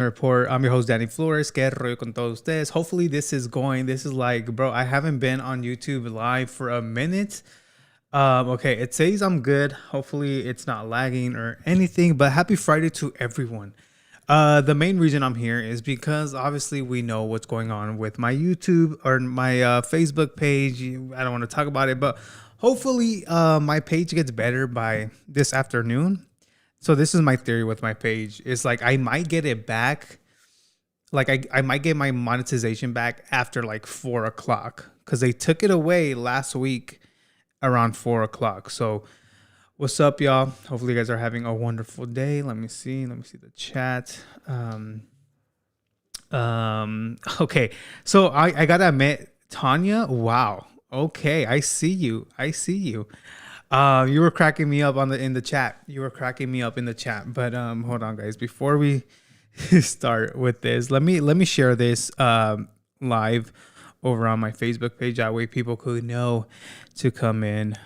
Report. I'm your host, Danny Flores. Que rollo con todos ustedes. Hopefully this is like, bro, I haven't been on YouTube live for a minute. Okay, it says I'm good. Hopefully it's not lagging or anything, but happy Friday to everyone. The main reason I'm here is because obviously we know what's going on with my YouTube or my Facebook page. I don't want to talk about it, but hopefully my page gets better by this afternoon. So this is my theory with my page. It's like I might get it back. Like I might get my monetization back after like 4 o'clock because they took it away last week around 4 o'clock. So what's up, y'all? Hopefully you guys are having a wonderful day. Let me see the chat. Okay. So I gotta admit, Tanya, wow. Okay, I see you. You were cracking me up in the chat. But hold on, guys. Before we start with this, let me share this live over on my Facebook page. That way people could know to come in.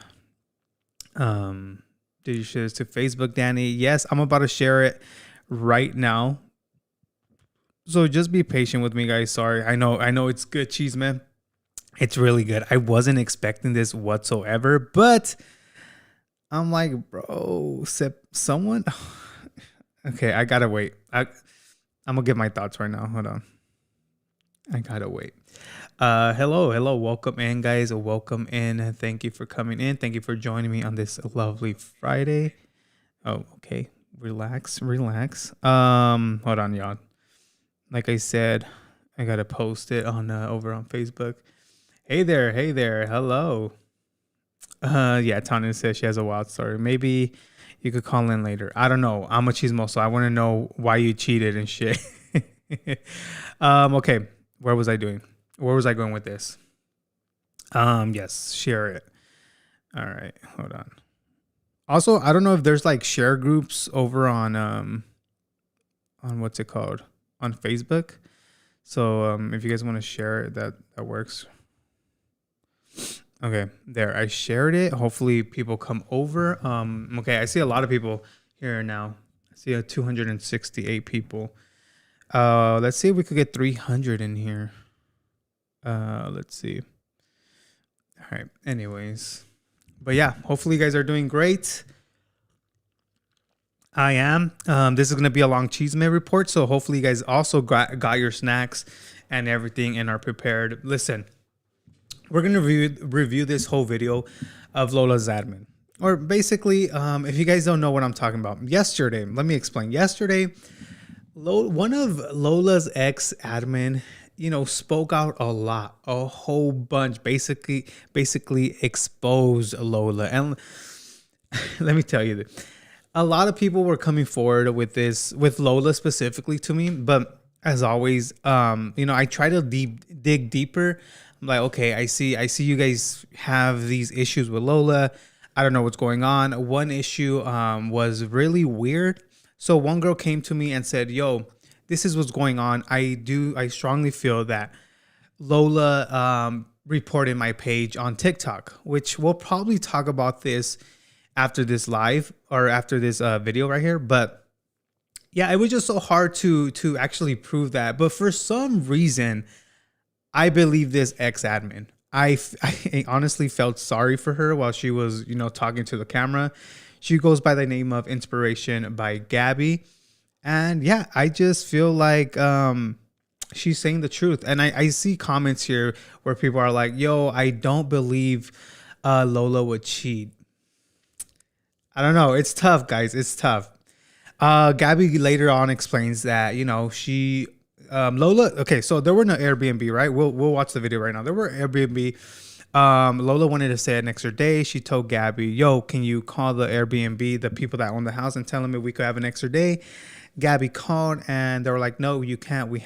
Did you share this to Facebook, Danny? Yes, I'm about to share it right now. So just be patient with me, guys. Sorry. I know it's good, CHISME. It's really good. I wasn't expecting this whatsoever, but I'm like, bro, someone. Okay, I gotta wait. I'm gonna give my thoughts right now. Hold on. I gotta wait. Hello. Welcome in, guys. Welcome in. Thank you for coming in. Thank you for joining me on this lovely Friday. Oh, okay. Relax. Hold on, y'all. Like I said, I gotta post it on over on Facebook. Hey there. Hello. Yeah, Tanya says she has a wild story. Maybe you could call in later. I don't know. I'm a chismo, so I want to know why you cheated and shit. Okay. Where was I going with this? Yes, share it. All right, hold on. Also, I don't know if there's like share groups over on what's it called? On Facebook. So if you guys want to share it, that works. Okay, there. I shared it. Hopefully people come over. Okay, I see a lot of people here now. I see 268 people. Let's see if we could get 300 in here. Let's see. All right. Anyways, but yeah, hopefully you guys are doing great. I am. This is gonna be a long CHISME report, so hopefully you guys also got your snacks and everything and are prepared. Listen. We're going to review this whole video of Lola's admin. Or basically, if you guys don't know what I'm talking about, yesterday, let me explain. Yesterday, one of Lola's ex-admin, spoke out a whole bunch, basically exposed Lola. And let me tell you this. A lot of people were coming forward with this, with Lola specifically to me, but as always, I try to dig deeper. I'm like, okay, I see you guys have these issues with Lola. I don't know what's going on. One issue was really weird. So one girl came to me and said, yo, this is what's going on. I strongly feel that Lola reported my page on TikTok, which we'll probably talk about this after this live or after this video right here. But yeah, it was just so hard to actually prove that. But for some reason, I believe this ex-admin. I honestly felt sorry for her while she was, talking to the camera. She goes by the name of Inspiration by Gabby. And yeah, I just feel like she's saying the truth. And I see comments here where people are like, yo, I don't believe Lola would cheat. I don't know. It's tough, guys. It's tough. Gabby later on explains that, she... Lola, okay, so there were no Airbnb, right? We'll watch the video right now. There were Airbnb. Lola wanted to stay an extra day. She told Gabby, yo, can you call the Airbnb, the people that own the house, and tell them if we could have an extra day? Gabby called and they were like, no, you can't. We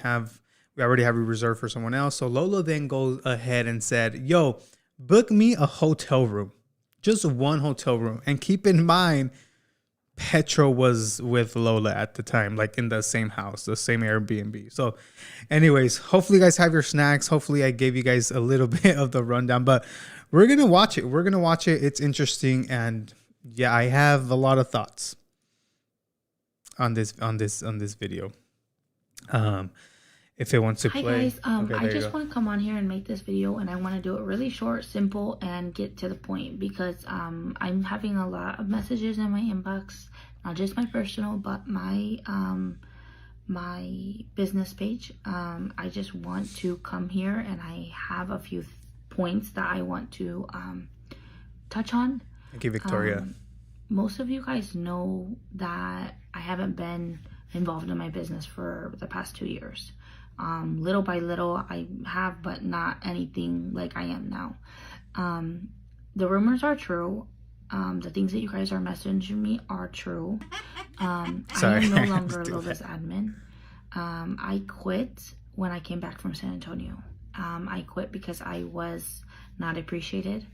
already have a reserve for someone else. So Lola then goes ahead and said, yo, book me a hotel room, just one hotel room. And keep in mind, Petro was with Lola at the time, like in the same house, the same Airbnb. So anyways, hopefully you guys have your snacks. Hopefully I gave you guys a little bit of the rundown, but we're going to watch it. It's interesting. And yeah, I have a lot of thoughts on this video. if it wants to Hi play. guys, Okay, I there you just go. want to come on here and make this video, and I want to do it really short, simple, and get to the point, because I'm having a lot of messages in my inbox, not just my personal, but my business page. I just want to come here, and I have a few points that I want to touch on. Thank you, Victoria. Most of you guys know that I haven't been involved in my business for the past 2 years. Little by little I have, but not anything like I am now. The rumors are true. The things that you guys are messaging me are true. I am no longer Lola's admin. I quit when I came back from San Antonio. I quit because I was not appreciated.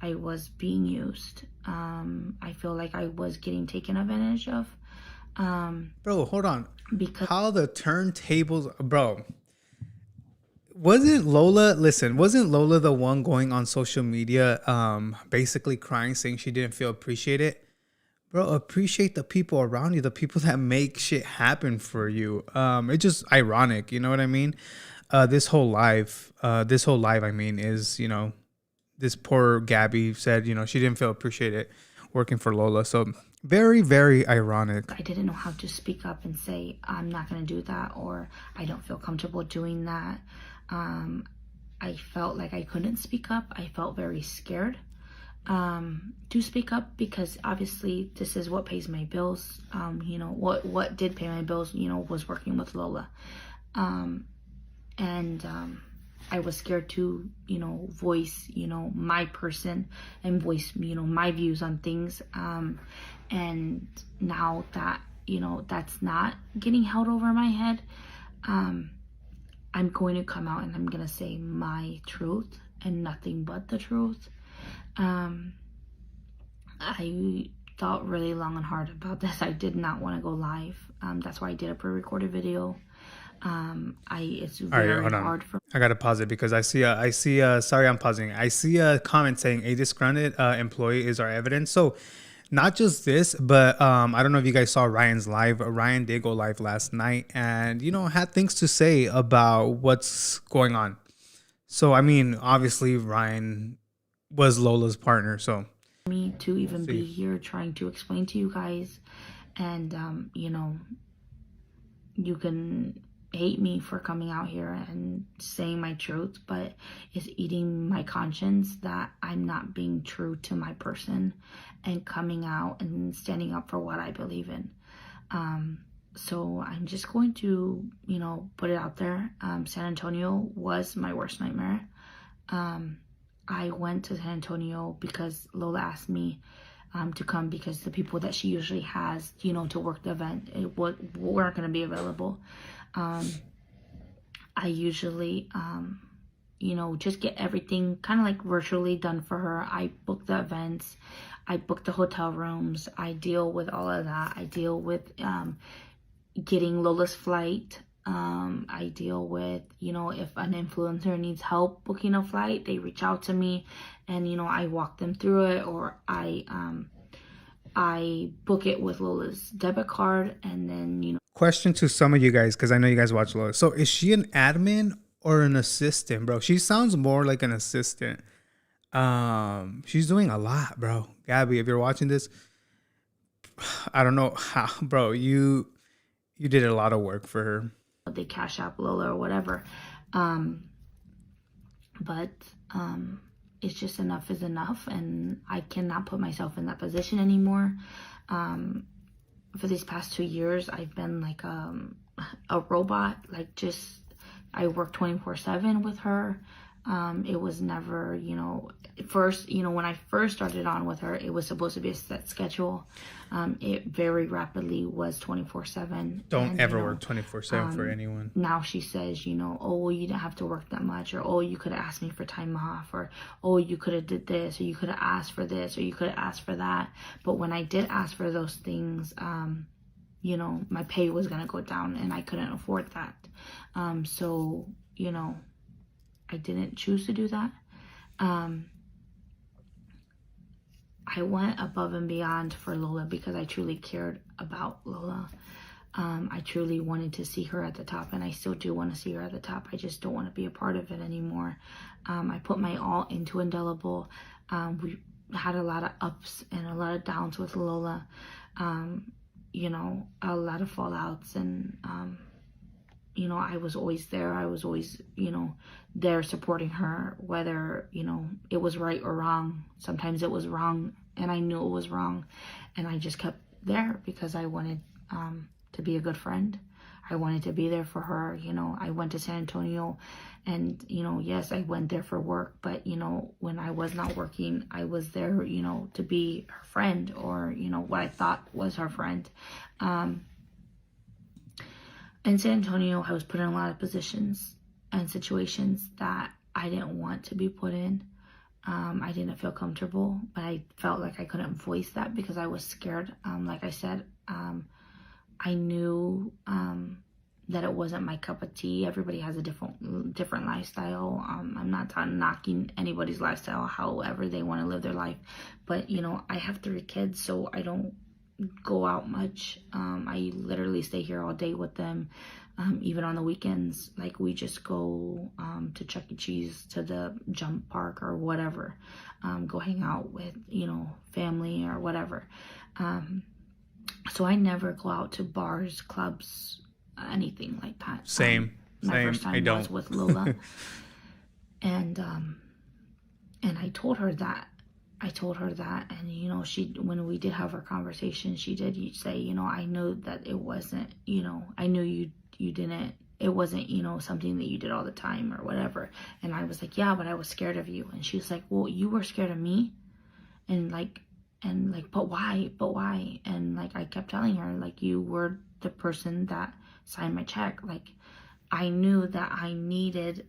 I was being used. I feel like I was getting taken advantage of. Bro, hold on. Because how the turntables, bro. Wasn't Lola the one going on social media basically crying, saying she didn't feel appreciated? Bro, appreciate the people around you, the people that make shit happen for you. It's just ironic, you know what I mean? This whole live, I mean, is, you know, this poor Gabby said, you know, she didn't feel appreciated working for Lola. So very, very ironic. I didn't know how to speak up and say, I'm not going to do that, or I don't feel comfortable doing that. I felt like I couldn't speak up. I felt very scared to speak up, because obviously this is what pays my bills. You know, what did pay my bills, you know, was working with Lola. I was scared to, you know, voice, you know, my person and voice, you know, my views on things. And now that, you know, that's not getting held over my head, I'm going to come out and I'm going to say my truth and nothing but the truth. I thought really long and hard about this. I did not want to go live. That's why I did a pre-recorded video. It's very hard for. I gotta pause it because I see sorry, I'm pausing. I see a comment saying a disgruntled employee is our evidence. So not just this, but I don't know if you guys saw Ryan's live. Ryan did go live last night and, you know, had things to say about what's going on. So I mean, obviously Ryan was Lola's partner, so me to even be here trying to explain to you guys. And you know, you can hate me for coming out here and saying my truth, but it's eating my conscience that I'm not being true to my person and coming out and standing up for what I believe in. So I'm just going to, you know, put it out there. San Antonio was my worst nightmare. I went to San Antonio because Lola asked me to come, because the people that she usually has, you know, to work the event, weren't going to be available. I usually, you know, just get everything kind of like virtually done for her. I book the events, I book the hotel rooms, I deal with all of that. I deal with getting Lola's flight. I deal with, you know, if an influencer needs help booking a flight, they reach out to me and, you know, I walk them through it, or I book it with Lola's debit card. And then, you know. Question to some of you guys, because I know you guys watch Lola. So is she an admin or an assistant, bro? She sounds more like an assistant. She's doing a lot, bro. Gabby, if you're watching this, I don't know how, bro, you did a lot of work for her. They cash app Lola or whatever. But it's just enough is enough, and I cannot put myself in that position anymore. For these past 2 years, I've been like a robot. Like, just, I work 24/7 with her. It was never, you know, first, you know, when I first started on with her, it was supposed to be a set schedule. It very rapidly was 24/7. Don't ever work 24/7 for anyone. Now she says, you know, oh, well, you didn't have to work that much, or oh, you could have asked me for time off, or oh, you could have did this, or you could have asked for this, or you could have asked for that. But when I did ask for those things, you know, my pay was gonna go down, and I couldn't afford that. So, you know, I didn't choose to do that. I went above and beyond for Lola because I truly cared about Lola. I truly wanted to see her at the top, and I still do want to see her at the top. I just don't want to be a part of it anymore. I put my all into Indelible. We had a lot of ups and a lot of downs with Lola. You know, a lot of fallouts, and you know, I was always there. I was always, you know, there supporting her, whether, you know, it was right or wrong. Sometimes it was wrong, and I knew it was wrong, and I just kept there because I wanted to be a good friend. I wanted to be there for her. You know, I went to San Antonio, and, you know, yes, I went there for work, but, you know, when I was not working, I was there, you know, to be her friend, or, you know, what I thought was her friend. In San Antonio, I was put in a lot of positions and situations that I didn't want to be put in. I didn't feel comfortable, but I felt like I couldn't voice that because I was scared. Like I said, I knew that it wasn't my cup of tea. Everybody has a different lifestyle. I'm not knocking anybody's lifestyle, however they want to live their life. But, you know, I have 3 kids, so I don't go out much. I literally stay here all day with them. Even on the weekends, like, we just go to Chuck E. Cheese, to the jump park, or whatever. Go hang out with, you know, family or whatever. So I never go out to bars, clubs, anything like that. Same. My first time was with Lola. and I told her that. And, you know, when we did have our conversation, she did say, you know, I know that it wasn't, you know, I knew you didn't, it wasn't, you know, something that you did all the time or whatever. And I was like, yeah, but I was scared of you. And she was like, well, you were scared of me. And like, but why? And like, I kept telling her, like, you were the person that signed my check. Like, I knew that I needed,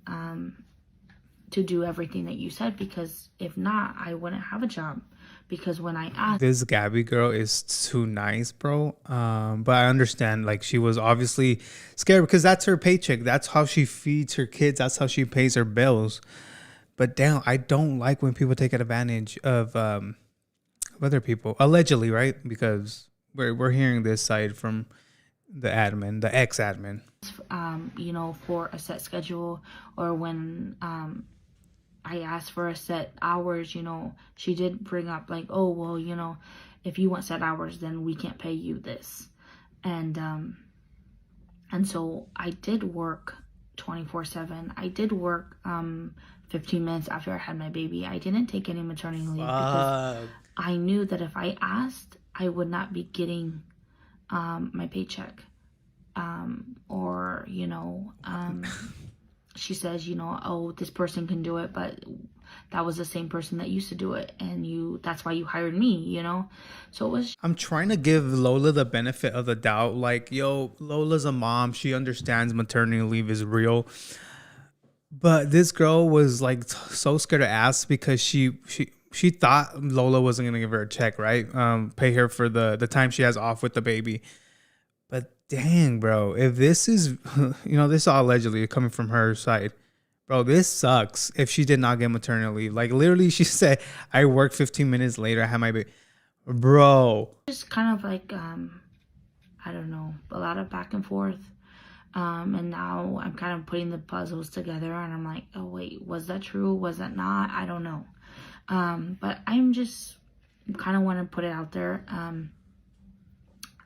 to do everything that you said, because if not, I wouldn't have a job. Because when I asked, this Gabby girl is too nice, bro. But I understand, like, she was obviously scared because that's her paycheck. That's how she feeds her kids. That's how she pays her bills. But damn, I don't like when people take advantage of other people, allegedly, right? Because we're hearing this side from the admin, the ex-admin. You know, for a set schedule, or when I asked for a set hours, you know, she did bring up like, oh, well, you know, if you want set hours, then we can't pay you this. And so I did work 24/7. I did work 15 minutes after I had my baby. I didn't take any maternity leave because I knew that if I asked, I would not be getting my paycheck. Or, you know, she says, you know, oh, this person can do it, but that was the same person that used to do it, and that's why you hired me, you know? So it was... I'm trying to give Lola the benefit of the doubt. Like, yo, Lola's a mom. She understands maternity leave is real. But this girl was like so scared to ask because she thought Lola wasn't going to give her a check, right? Pay her for the time she has off with the baby. But dang, bro, if this is, you know, this is all allegedly coming from her side, bro, this sucks if she did not get maternity leave. Like, literally, she said, I worked 15 minutes later, I had my baby. Bro. Just kind of like, I don't know, a lot of back and forth. And now I'm kind of putting the puzzles together, and I'm like, oh, wait, was that true? Was that not? I don't know. But I'm just kind of want to put it out there.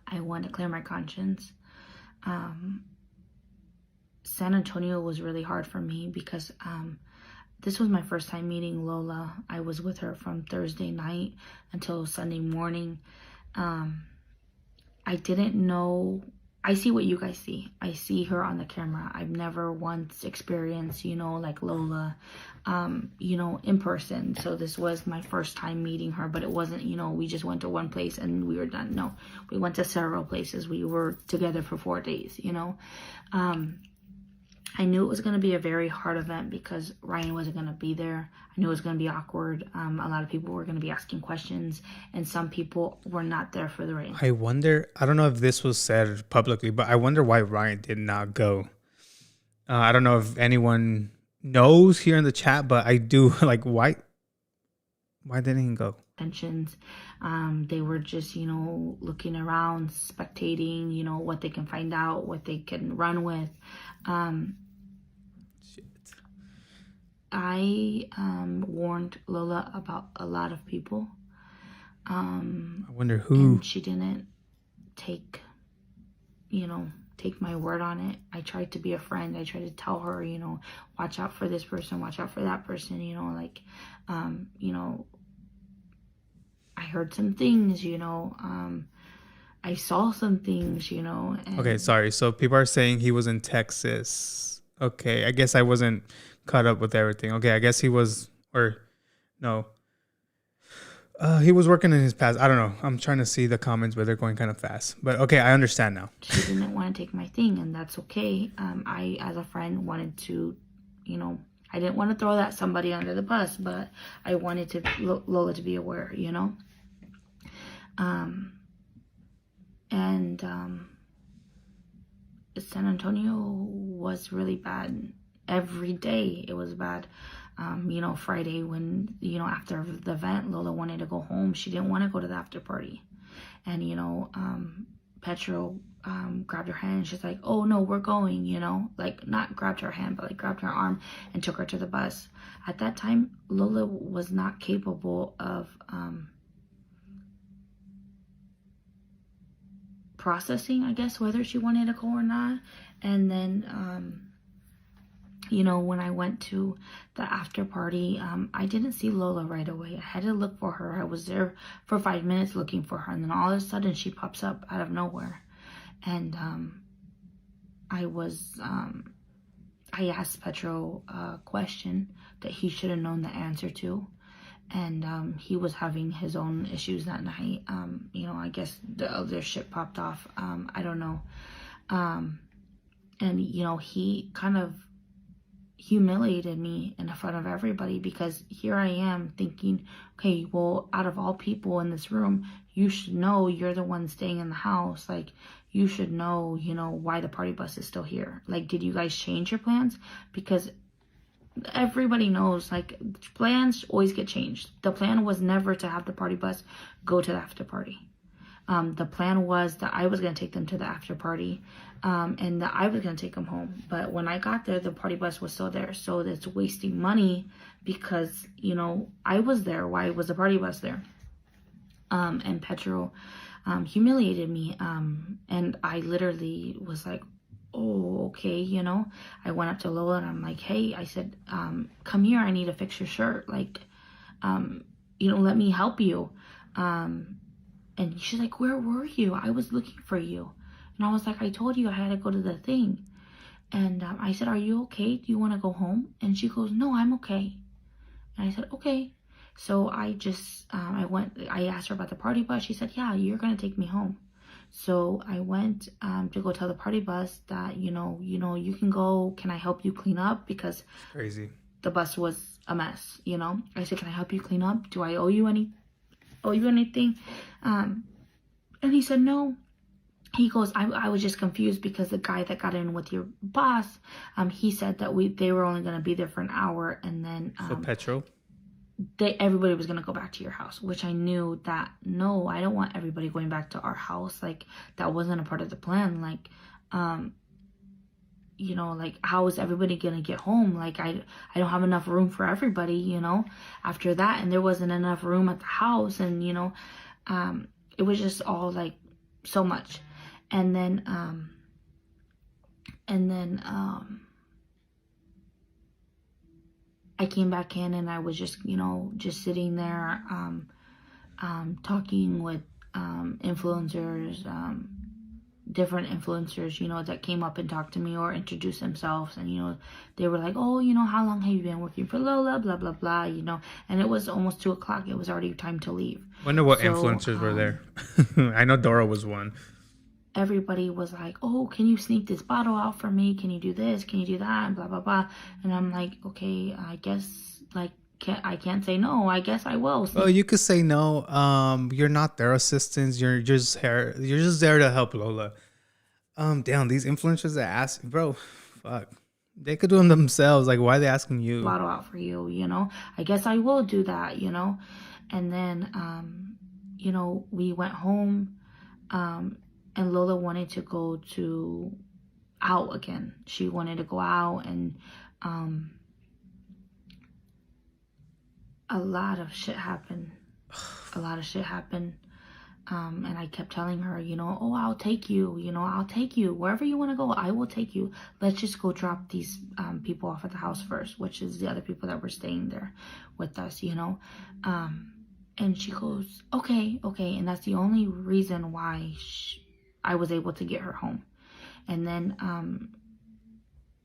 I want to clear my conscience. San Antonio was really hard for me because this was my first time meeting Lola. I was with her from Thursday night until Sunday morning. I didn't know. I see what you guys see. I see her on the camera. I've never once experienced, you know, like Lola, you know, in person. So this was my first time meeting her, but it wasn't, you know, we just went to one place and we were done. No, we went to several places. We were together for 4 days, you know. I knew it was going to be a very hard event because Ryan wasn't going to be there. I knew it was going to be awkward. A lot of people were going to be asking questions, and some people were not there for the rain. I wonder, I don't know if this was said publicly, but I wonder why Ryan did not go. I don't know if anyone knows here in the chat, but I do, like, why Why didn't he go? Tensions. They were just, you know, looking around, spectating, you know, what they can find out, what they can run with. Shit. I warned Lola about a lot of people. I wonder who. And she didn't take my word on it. I tried to be a friend. I tried to tell her, you know, watch out for this person, watch out for that person, you know, like, you know, I heard some things, you know, I saw some things, you know. And okay, sorry. So people are saying he was in Texas. Okay, I guess I wasn't caught up with everything. Okay, I guess he was, or no. He was working in his past. I don't know. I'm trying to see the comments, but they're going kind of fast. But okay, I understand now. She didn't want to take my thing, and that's okay. I, as a friend, wanted to, you know, I didn't want to throw that somebody under the bus, but I wanted to Lola to be aware, you know. And San Antonio was really bad. Every day it was bad. You know, Friday when, you know, after the event, Lola wanted to go home. She didn't want to go to the after party. And, you know, Petro grabbed her hand and she's like, oh no, we're going, you know, like not grabbed her hand, but like grabbed her arm and took her to the bus. At that time, Lola was not capable of processing, I guess, whether she wanted to go or not. And then, you know, when I went to the after party, I didn't see Lola right away. I had to look for her. I was there for 5 minutes looking for her. And then all of a sudden she pops up out of nowhere. And I asked Petro a question that he should have known the answer to. And he was having his own issues that night. You know, I guess the other shit popped off. I don't know. And, you know, he kind of humiliated me in front of everybody, because here I am thinking, okay, well, out of all people in this room, you should know, you're the one staying in the house. Like, you should know, you know, why the party bus is still here. Like, did you guys change your plans? Because everybody knows, like, plans always get changed. The plan was never to have the party bus go to the after party. The plan was that I was going to take them to the after party, and that I was going to take them home. But when I got there, the party bus was still there. So that's wasting money, because, you know, I was there. Why was the party bus there? And Petro humiliated me. And I literally was like, oh, okay, you know. I went up to Lola and I'm like, hey, I said, come here, I need to fix your shirt. Like, you know, let me help you. And she's like, where were you? I was looking for you. And I was like, I told you I had to go to the thing. And I said, are you okay? Do you want to go home? And she goes, no, I'm okay. And I said, okay. So I just, I asked her about the party bus. She said, yeah, you're going to take me home. So I went to go tell the party bus that, you know, you can go. Can I help you clean up? Because it's crazy. The bus was a mess, you know. I said, can I help you clean up? Do I owe you anything? And he said, no. He goes, I was just confused because the guy that got in with your boss, he said that they were only going to be there for an hour, and then so Petro, everybody was going to go back to your house, which I knew that, no, I don't want everybody going back to our house. Like, that wasn't a part of the plan. Like, you know, like, how is everybody going to get home? Like, I don't have enough room for everybody, you know, after that. And there wasn't enough room at the house. And, you know, it was just all like so much. And then I came back in and I was just, you know, just sitting there, talking with influencers, different influencers, you know, that came up and talked to me or introduced themselves. And, you know, they were like, oh, you know, how long have you been working for Lola, blah, blah, blah, you know. And it was almost 2 o'clock. It was already time to leave. Wonder what influencers were there. I know Dora was one. Everybody was like, oh, can you sneak this bottle out for me? Can you do this? Can you do that? And blah, blah, blah. And I'm like, okay, I guess, like, I can't say no. I guess I will. Well, you could say no. You're not their assistants. You're just there to help Lola. Damn, these influencers that ask, bro, fuck. They could do them themselves. Like, why are they asking you? Bottle out for you, you know? I guess I will do that, you know? And then, you know, we went home, and Lola wanted to go out again. She wanted to go out, and a lot of shit happened. A lot of shit happened. And I kept telling her, you know, oh, I'll take you, you know, I'll take you wherever you want to go. I will take you. Let's just go drop these people off at the house first, which is the other people that were staying there with us, you know. And she goes, okay. And that's the only reason why I was able to get her home. And then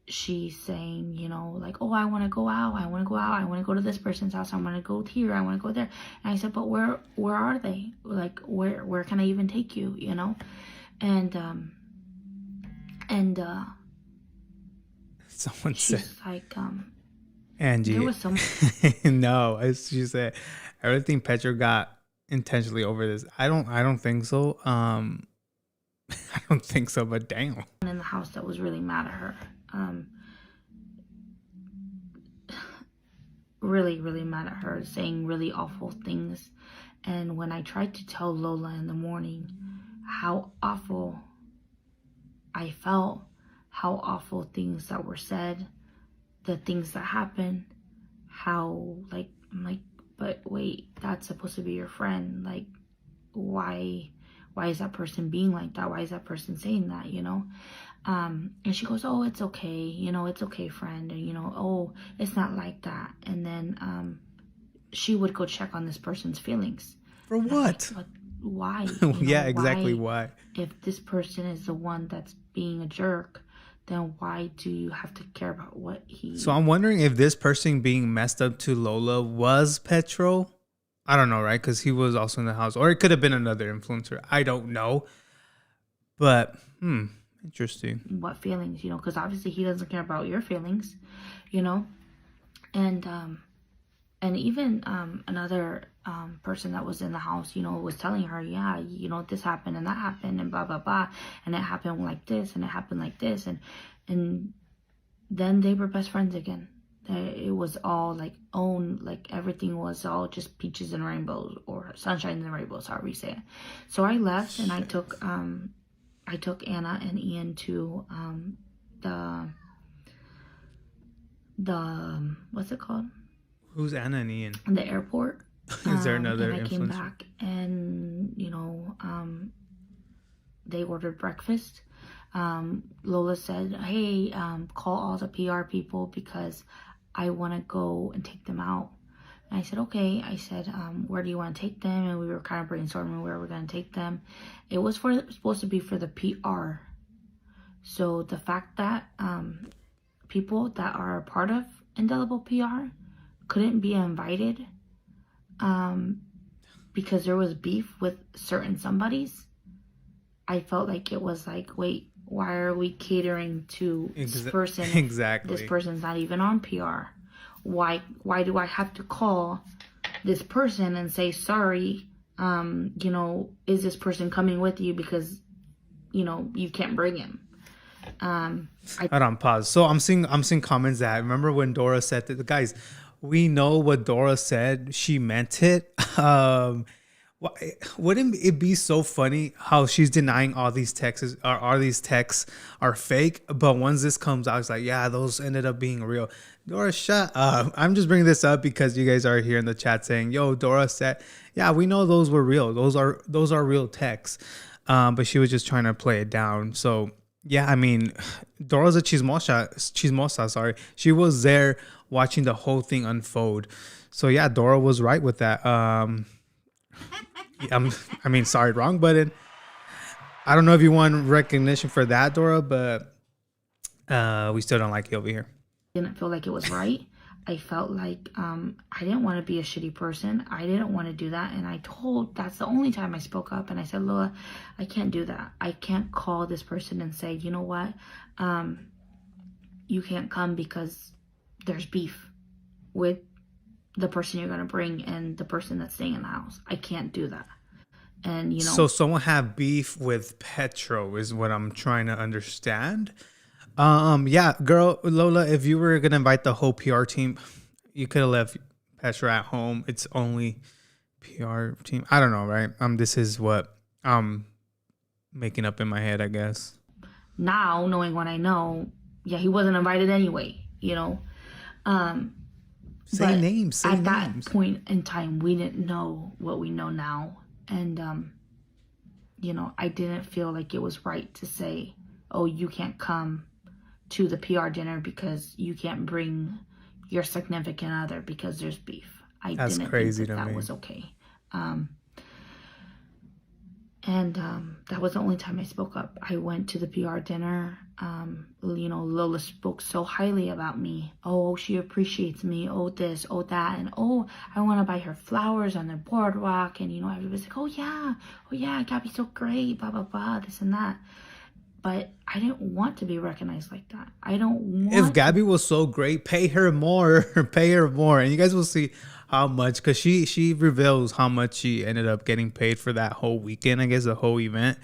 she's saying, you know, like, oh, I want to go out. I want to go to this person's house. I want to go here. I want to go there. And I said, but where are they? Like, where can I even take you? You know? And someone she's said, like, Angie, there was some. no, as she said, everything Petro got intentionally over this. I don't think so. I don't think so, but damn. In the house that was really mad at her. Really, really mad at her, saying really awful things. And when I tried to tell Lola in the morning how awful I felt, how awful things that were said, the things that happened, how, like, I'm like, but wait, that's supposed to be your friend. Like, why is that person being like that? Why is that person saying that, you know? And she goes, oh, it's okay, you know, it's okay, friend, and, you know, oh, it's not like that. And then she would go check on this person's feelings. For what? Like, why? Yeah, exactly. Why? If this person is the one that's being a jerk, then why do you have to care about what he... So I'm wondering if this person being messed up to Lola was Petro. I don't know, right? Because he was also in the house. Or it could have been another influencer. I don't know. But, interesting. What feelings, you know? Because obviously he doesn't care about your feelings, you know? And even another person that was in the house, you know, was telling her, yeah, you know, this happened and that happened and blah, blah, blah. And it happened like this and it happened like this. And then they were best friends again. It was all like like everything was all just peaches and rainbows, or sunshine and rainbows, however you say it. So I left and I took Anna and Ian to the what's it called? Who's Anna and Ian? The airport. Is there another and I influencer? came back and, you know, they ordered breakfast. Lola said, hey, call all the PR people because I want to go and take them out. And I said, okay. I said, where do you want to take them? And we were kind of brainstorming where we're going to take them. It was supposed to be for the PR. So the fact that people that are a part of Indelible PR couldn't be invited because there was beef with certain somebodies, I felt like it was like, wait, why are we catering to this person? Exactly. This person's not even on PR. Why do I have to call this person and say, sorry, you know, is this person coming with you because, you know, you can't bring him? Hold on, pause. So I'm seeing comments that, remember when Dora said that, guys, we know what Dora said, she meant it. Wouldn't it be so funny how she's denying all these texts are fake, but once this comes out, it's like, yeah, those ended up being real. Dora, shut up. I'm just bringing this up because you guys are here in the chat saying, yo, Dora said, yeah, we know those were real. Those are real texts. But she was just trying to play it down. So yeah, I mean, Dora's a chismosa, sorry. She was there watching the whole thing unfold. So yeah, Dora was right with that. Sorry, wrong button. I don't know if you want recognition for that, Dora, but we still don't like you over here. Didn't feel like it was right. I felt like I didn't want to be a shitty person. I didn't want to do that. And that's the only time I spoke up. And I said, Lola, I can't do that. I can't call this person and say, you know what? You can't come because there's beef with the person you're going to bring and the person that's staying in the house. I can't do that. And, you know. So someone have beef with Petro is what I'm trying to understand. Yeah, girl, Lola, if you were going to invite the whole PR team, you could have left Petro at home. It's only PR team. I don't know, right? This is what I'm making up in my head, I guess. Now, knowing what I know, yeah, he wasn't invited anyway, you know. Say names. At that point in time, we didn't know what we know now. And, you know, I didn't feel like it was right to say, oh, you can't come to the PR dinner because you can't bring your significant other because there's beef. That's didn't crazy think that me. was okay. And that was the only time I spoke up. I went to the PR dinner. You know, Lola spoke so highly about me. Oh, she appreciates me. Oh, this, oh, that. And, oh, I want to buy her flowers on the boardwalk. And, you know, everybody's like, oh, yeah, Gabby's so great, blah, blah, blah, this and that. But I didn't want to be recognized like that. I don't want... If Gabby was so great, pay her more. Pay her more. And you guys will see how much, because she reveals how much she ended up getting paid for that whole weekend, I guess, the whole event.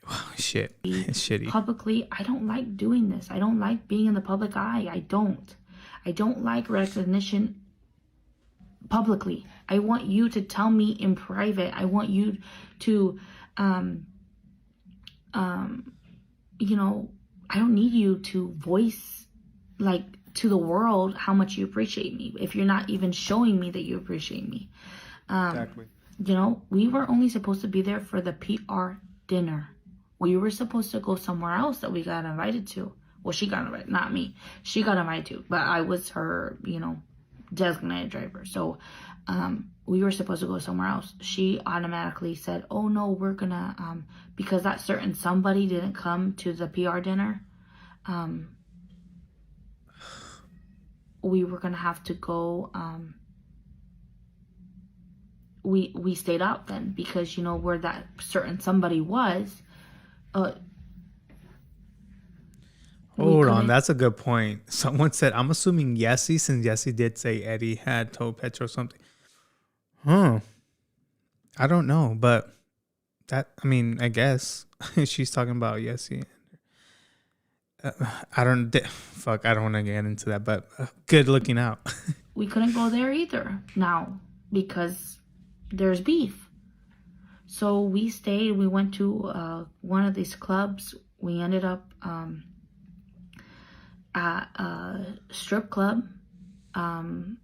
Wow, shit. It's shitty. Publicly, I don't like doing this. I don't like being in the public eye. I don't like recognition publicly. I want you to tell me in private. I want you to, you know, I don't need you to voice, like, to the world how much you appreciate me if you're not even showing me that you appreciate me. Exactly. You know, we were only supposed to be there for the PR dinner. We were supposed to go somewhere else that we got invited to. Well, she got invited, not me. She got invited to, but I was her, you know, designated driver. So we were supposed to go somewhere else. She automatically said, oh no, we're gonna, because that certain somebody didn't come to the PR dinner, we were gonna have to go, we stayed out then because, you know, where that certain somebody was, hold on, that's a good point. Someone said, I'm assuming Yessie, since Yessie did say Eddie had told Petro something. I don't know, but that, I mean, I guess she's talking about Yessie. I don't want to get into that, but good looking out. We couldn't go there either now because there's beef. So we stayed. We went to one of these clubs. We ended up at a strip club, and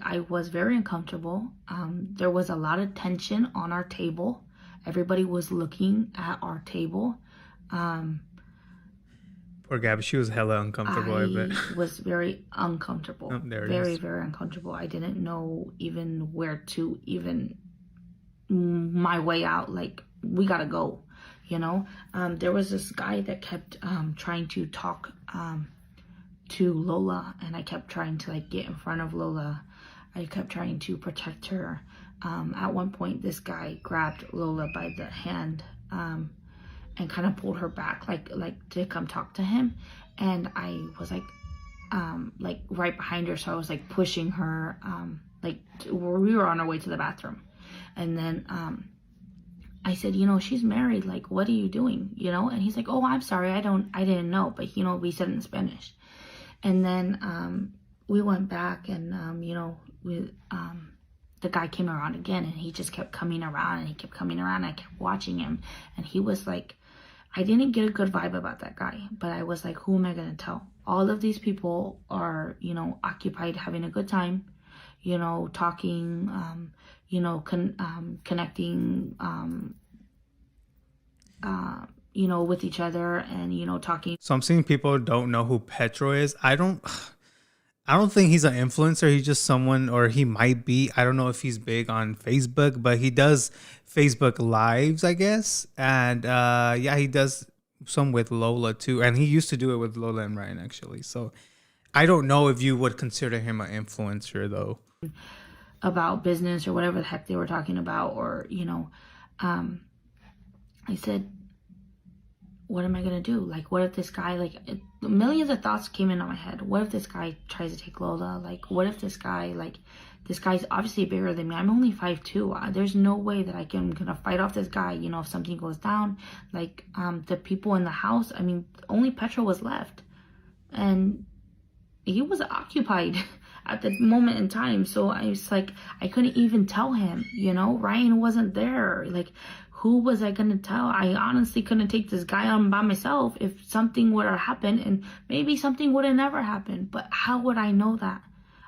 I was very uncomfortable. There was a lot of tension on our table. Everybody was looking at our table. Poor Gabby, she was hella uncomfortable. I was very uncomfortable. Oh, there it very, is. very uncomfortable. I didn't know even where to even my way out. Like, we gotta go, you know. There was this guy that kept trying to talk to Lola, and I kept trying to, like, get in front of Lola. I kept trying to protect her. At one point, this guy grabbed Lola by the hand and kind of pulled her back, like to come talk to him. And I was like right behind her, so I was like pushing her, like we were on our way to the bathroom. And then I said, you know, she's married, like, what are you doing, you know? And he's like, oh, I'm sorry, I didn't know, but, you know, we said it in Spanish. And then we went back, and you know, the guy came around again, and he just kept coming around, and he kept coming around. I kept watching him, and he was like, I didn't get a good vibe about that guy, but I was like, who am I going to tell? All of these people are, you know, occupied having a good time, you know, talking, you know, connecting, you know, with each other, and, you know, talking. So I'm seeing people don't know who Petro is. I don't think he's an influencer. He's just someone, or he might be. I don't know if he's big on Facebook, but he does Facebook lives, I guess. And yeah, he does some with Lola too. And he used to do it with Lola and Ryan, actually. So I don't know if you would consider him an influencer, though. About business or whatever the heck they were talking about, or, you know, I said, what am I going to do? Like, what if this guy, like, millions of thoughts came into my head. What if this guy tries to take Lola? Like, what if this guy, like, this guy's obviously bigger than me. I'm only 5'2". There's no way that I can gonna fight off this guy, you know, if something goes down. Like, the people in the house, I mean, only Petro was left. And he was occupied. at the moment in time. So I was like, I couldn't even tell him, you know, Ryan wasn't there. Like, who was I gonna tell? I honestly couldn't take this guy on by myself if something would have happened, and maybe something would have never happened. But how would I know that?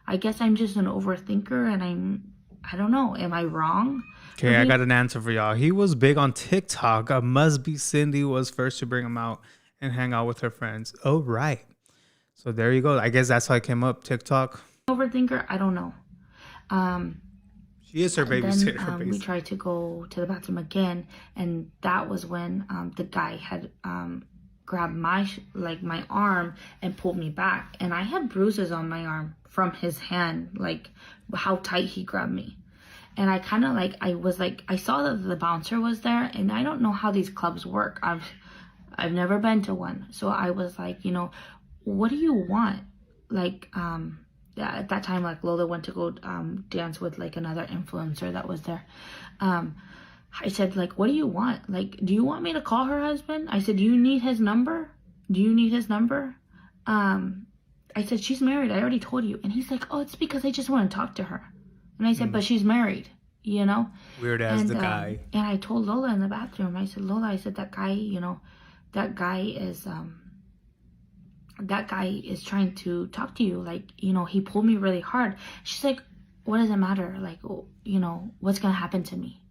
I guess I'm just an overthinker, and I don't know. Am I wrong? Okay, I got an answer for y'all. He was big on TikTok. Must be Cindy was first to bring him out and hang out with her friends. Oh, right. So there you go. I guess that's how I came up. TikTok. Overthinker? I don't know. She is her babysitter. Then we tried to go to the bathroom again, and that was when the guy had grabbed my arm and pulled me back, and I had bruises on my arm from his hand, like how tight he grabbed me. And I kind of I saw that the bouncer was there, and I don't know how these clubs work. I've never been to one, so I was like, you know, what do you want? Like, at that time, like, Lola went to go dance with like another influencer that was there. I said, like, what do you want? Like, do you want me to call her husband? I said, do you need his number? Do you need his number? I said, she's married. I already told you. And he's like, oh, it's because I just want to talk to her. And I said, but she's married, you know? Weird as the guy. And I told Lola in the bathroom, I said, Lola, I said, that guy, you know, that guy is trying to talk to you. Like, you know, he pulled me really hard. She's like, what does it matter? Like, you know, what's going to happen to me?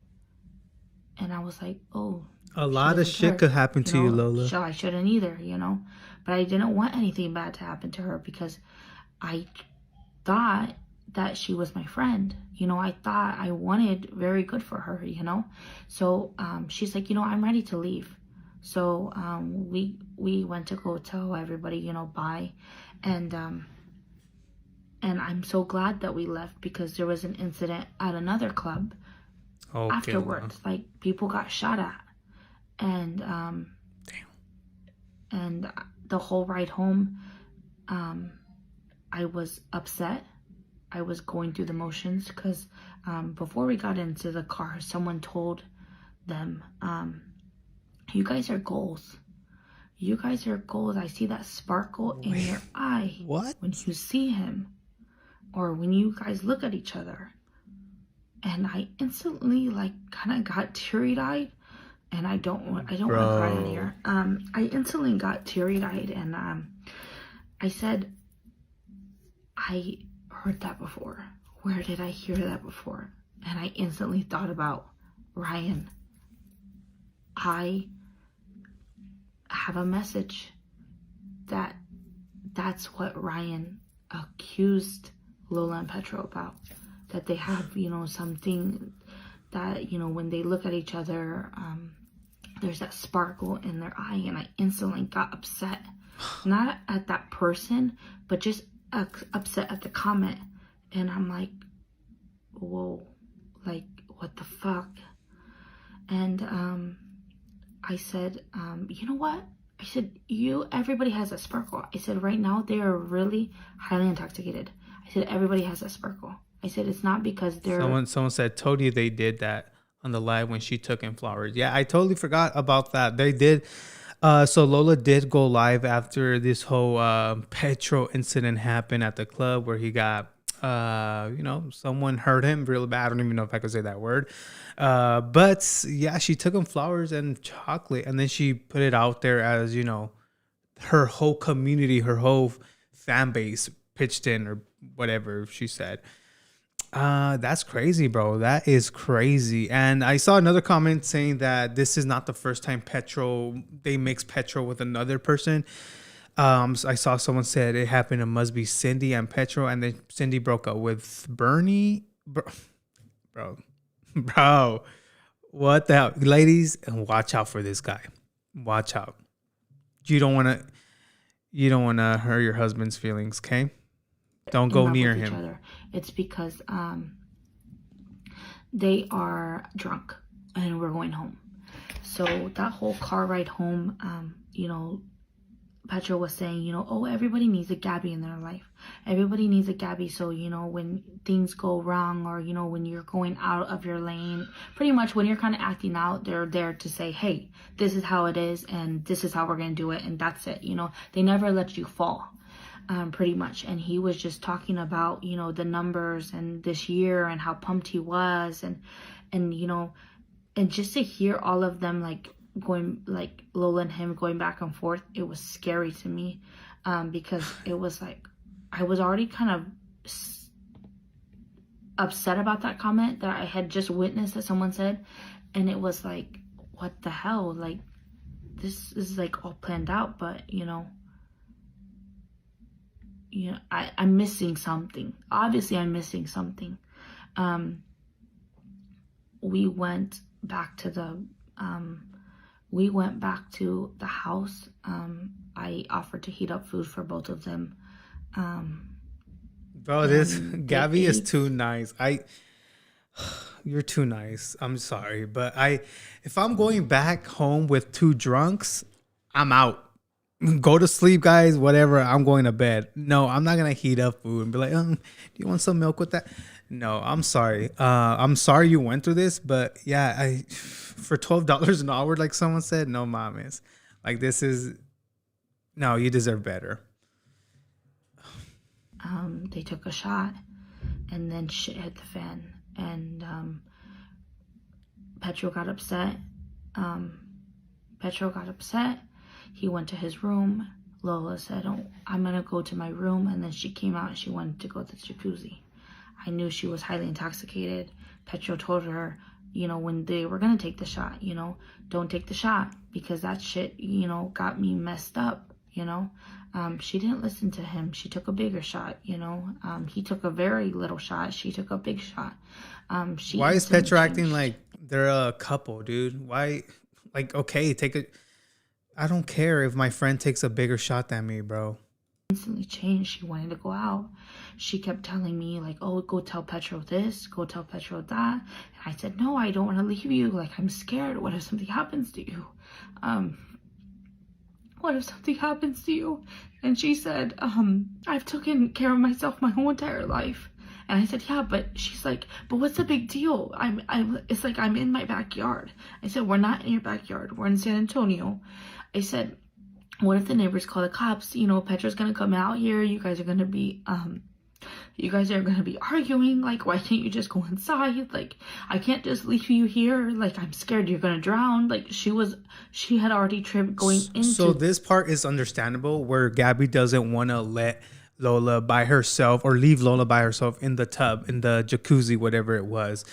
And I was like, oh. A lot of shit could happen to you, Lola. So I shouldn't either, you know. But I didn't want anything bad to happen to her because I thought that she was my friend. You know, I thought I wanted very good for her, you know. So she's like, you know, I'm ready to leave. So we went to go tell everybody, you know, bye. And I'm so glad that we left because there was an incident at another club afterwards. Like, people got shot at. And damn. And the whole ride home, I was upset. I was going through the motions because before we got into the car, someone told them, you guys are goals. You guys are goals. I see that sparkle in your eye. What? When you see him or when you guys look at each other. And I instantly, like, kind of got teary-eyed. And I don't want to cry in here. I instantly got teary-eyed, and I said, I heard that before. Where did I hear that before? And I instantly thought about Ryan. I have a message that's what Ryan accused Lola and Petro about. That they have, you know, something that, you know, when they look at each other, there's that sparkle in their eye. And I instantly got upset. Not at that person, but just upset at the comment. And I'm like, whoa, like, what the fuck? And I said, you know what? I said, everybody has a sparkle. I said, right now, they are really highly intoxicated. I said, everybody has a sparkle. I said, it's not because they're... Someone said, told you they did that on the live when she took in Flores. Yeah, I totally forgot about that. They did. So Lola did go live after this whole Petro incident happened at the club where he got, you know, someone hurt him real bad. I don't even know if I could say that word. But yeah, she took him flowers and chocolate, and then she put it out there as, you know, her whole community, her whole fan base pitched in or whatever she said. That's crazy, bro. That is crazy. And I saw another comment saying that this is not the first time they mix Petro with another person. So I saw someone said it happened to must be Cindy and Petro, and then Cindy broke up with Bernie. Bro, what the hell? Ladies, and watch out for this guy. Watch out. You don't want to hurt your husband's feelings, okay? Don't go near him. It's because they are drunk and we're going home. So that whole car ride home, you know, Petro was saying, you know, oh, everybody needs a Gabby in their life. Everybody needs a Gabby. So, you know, when things go wrong or, you know, when you're going out of your lane, pretty much when you're kind of acting out, they're there to say, hey, this is how it is and this is how we're going to do it. And that's it. You know, they never let you fall. pretty much. And he was just talking about, you know, the numbers and this year and how pumped he was, and you know, and just to hear all of them like going, like Lola and him going back and forth, it was scary to me, because it was like I was already kind of upset about that comment that I had just witnessed that someone said, and it was like, what the hell, like this is like all planned out, but you know, I'm missing something. Obviously I'm missing something. We went back to the house. I offered to heat up food for both of them. Bro, this Gabby is too nice. You're too nice. I'm sorry, but if I'm going back home with two drunks, I'm out. Go to sleep, guys. Whatever. I'm going to bed. No, I'm not gonna heat up food and be like, do you want some milk with that? No, I'm sorry. I'm sorry you went through this, but yeah, for $12 an hour, like someone said, no, mames. Like this is no, you deserve better. They took a shot, and then shit hit the fan, and Petro got upset. He went to his room. Lola said, "Oh, I'm gonna go to my room," and then she came out and she wanted to go to the jacuzzi. I knew she was highly intoxicated. Petro told her, you know, when they were gonna take the shot, you know, don't take the shot, because that shit, you know, got me messed up, you know. She didn't listen to him. She took a bigger shot, you know. He took a very little shot. She took a big shot. Why is Petro acting like they're a couple, dude? Why? Like, okay, I don't care if my friend takes a bigger shot than me, bro. Instantly changed. She wanted to go out. She kept telling me like, oh, go tell Petro this, go tell Petro that. And I said, no, I don't want to leave you. Like, I'm scared. What if something happens to you? What if something happens to you? And she said, I've taken care of myself my whole entire life. And I said, yeah, but she's like, but what's the big deal? It's like I'm in my backyard. I said, we're not in your backyard. We're in San Antonio. I said, what if the neighbors call the cops? You know, Petra's gonna come out here. You guys are gonna be arguing. Like, why can't you just go inside? Like, I can't just leave you here. Like, I'm scared you're gonna drown. Like, she had already tripped going into. So this part is understandable, where Gabby doesn't want to let Lola by herself, or leave Lola by herself in the tub, in the jacuzzi, whatever it was.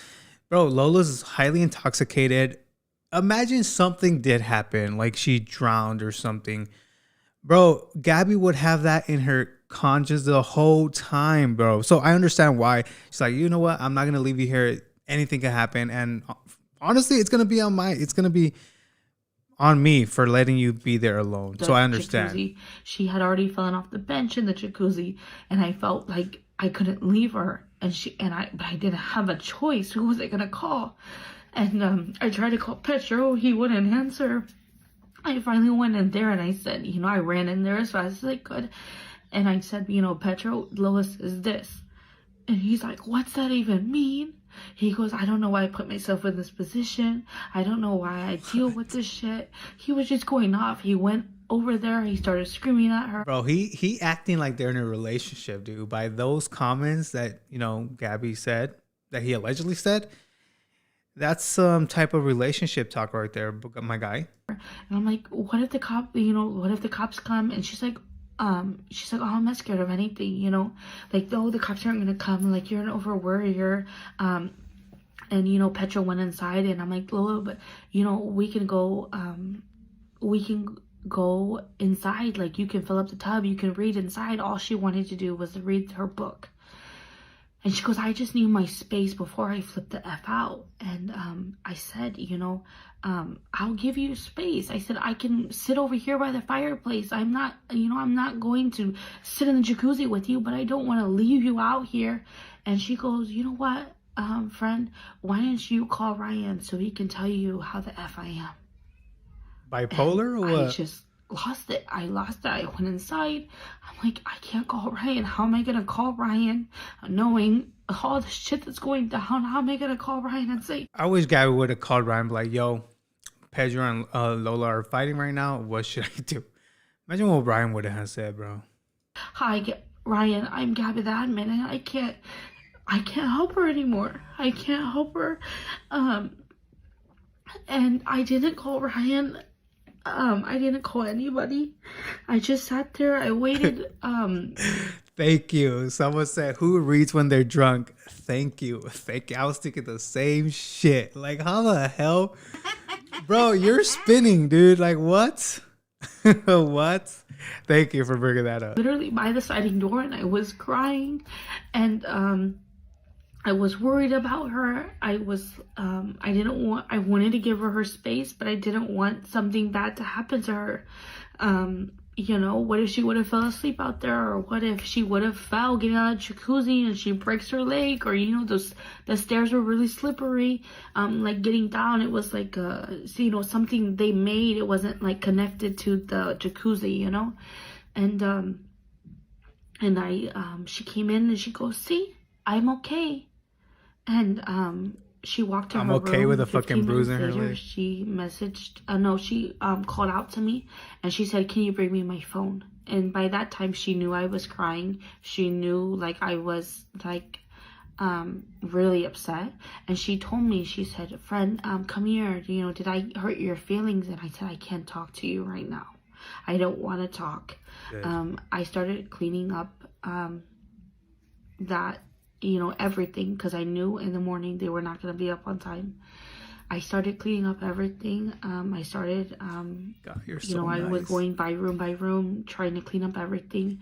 Bro, Lola's highly intoxicated. Imagine something did happen, like she drowned or something. Bro, Gabby would have that in her conscious the whole time, bro. So I understand why. She's like, you know what? I'm not going to leave you here. Anything can happen. And honestly, it's going to be on me for letting you be there alone. So I understand. Jacuzzi. She had already fallen off the bench in the jacuzzi, and I felt like I couldn't leave her. But I didn't have a choice. Who was I going to call? And I tried to call Petro. He wouldn't answer. I finally went in there and I said, you know, I ran in there as fast as I could. And I said, you know, Petro, Lois is this. And he's like, what's that even mean? He goes, I don't know why I put myself in this position. I don't know why I deal with this shit. He was just going off. He went over there. He started screaming at her. Bro, he acting like they're in a relationship, dude. By those comments that, you know, Gabby said, that he allegedly said. That's some type of relationship talk right there, my guy. And I'm like, what if the cops come? And she's like, oh, I'm not scared of anything, you know, like, no, the cops aren't gonna come. Like, you're an over worrier. And you know, Petro went inside, and I'm like, Lola, but you know, we can go inside. Like, you can fill up the tub, you can read inside. All she wanted to do was to read her book. And she goes, I just need my space before I flip the F out. And I said, you know, I'll give you space. I said, I can sit over here by the fireplace. I'm not going to sit in the jacuzzi with you, but I don't want to leave you out here. And she goes, you know what, friend, why don't you call Ryan so he can tell you how the F I am? Bipolar or what? I just lost it. I went inside. I'm like, I can't call Ryan. How am I gonna call Ryan knowing all the shit that's going down? How am I gonna call Ryan and say? I wish Gabby would have called Ryan, like, yo, Pedro and Lola are fighting right now. What should I do? Imagine what Ryan would have said, bro. Hi, Ryan, I'm Gabby the admin, and I can't help her anymore. I can't help her. And I didn't call Ryan. I didn't call anybody. I just sat there. I waited. Thank you. Someone said, who reads when they're drunk? Thank you. Thank you. I was thinking the same shit. Like, how the hell? Bro, you're spinning, dude. Like, what? What? Thank you for bringing that up. Literally by the sliding door, and I was crying, and I was worried about her. I wanted to give her space, but I didn't want something bad to happen to her. You know, what if she would have fell asleep out there, or what if she would have fell getting out of the jacuzzi and she breaks her leg, or, you know, the stairs were really slippery. Like getting down, it was like, you know, something they made. It wasn't like connected to the jacuzzi, you know? And she came in and she goes, see, I'm okay. And she walked to her room. I'm okay with a fucking bruise in her leg. She messaged, she called out to me, and she said, can you bring me my phone? And by that time, she knew I was crying. She knew, like, I was, like, really upset. And she told me, she said, friend, come here. You know, did I hurt your feelings? And I said, I can't talk to you right now. I don't want to talk. I started cleaning up that, you know, everything, because I knew in the morning they were not going to be up on time. I started cleaning up everything. I started, God, you're so you know, nice. I was going by room, trying to clean up everything.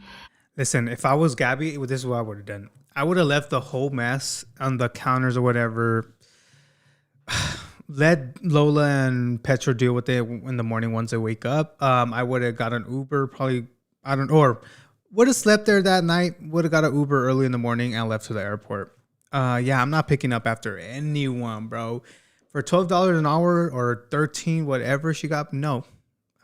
Listen, if I was Gabby, this is what I would have done. I would have left the whole mess on the counters or whatever. Let Lola and Petro deal with it in the morning once they wake up. I would have got an Uber, probably, or would have slept there that night, would have got an Uber early in the morning and left to the airport. Yeah, I'm not picking up after anyone, bro. For $12 an hour or 13, whatever she got, no,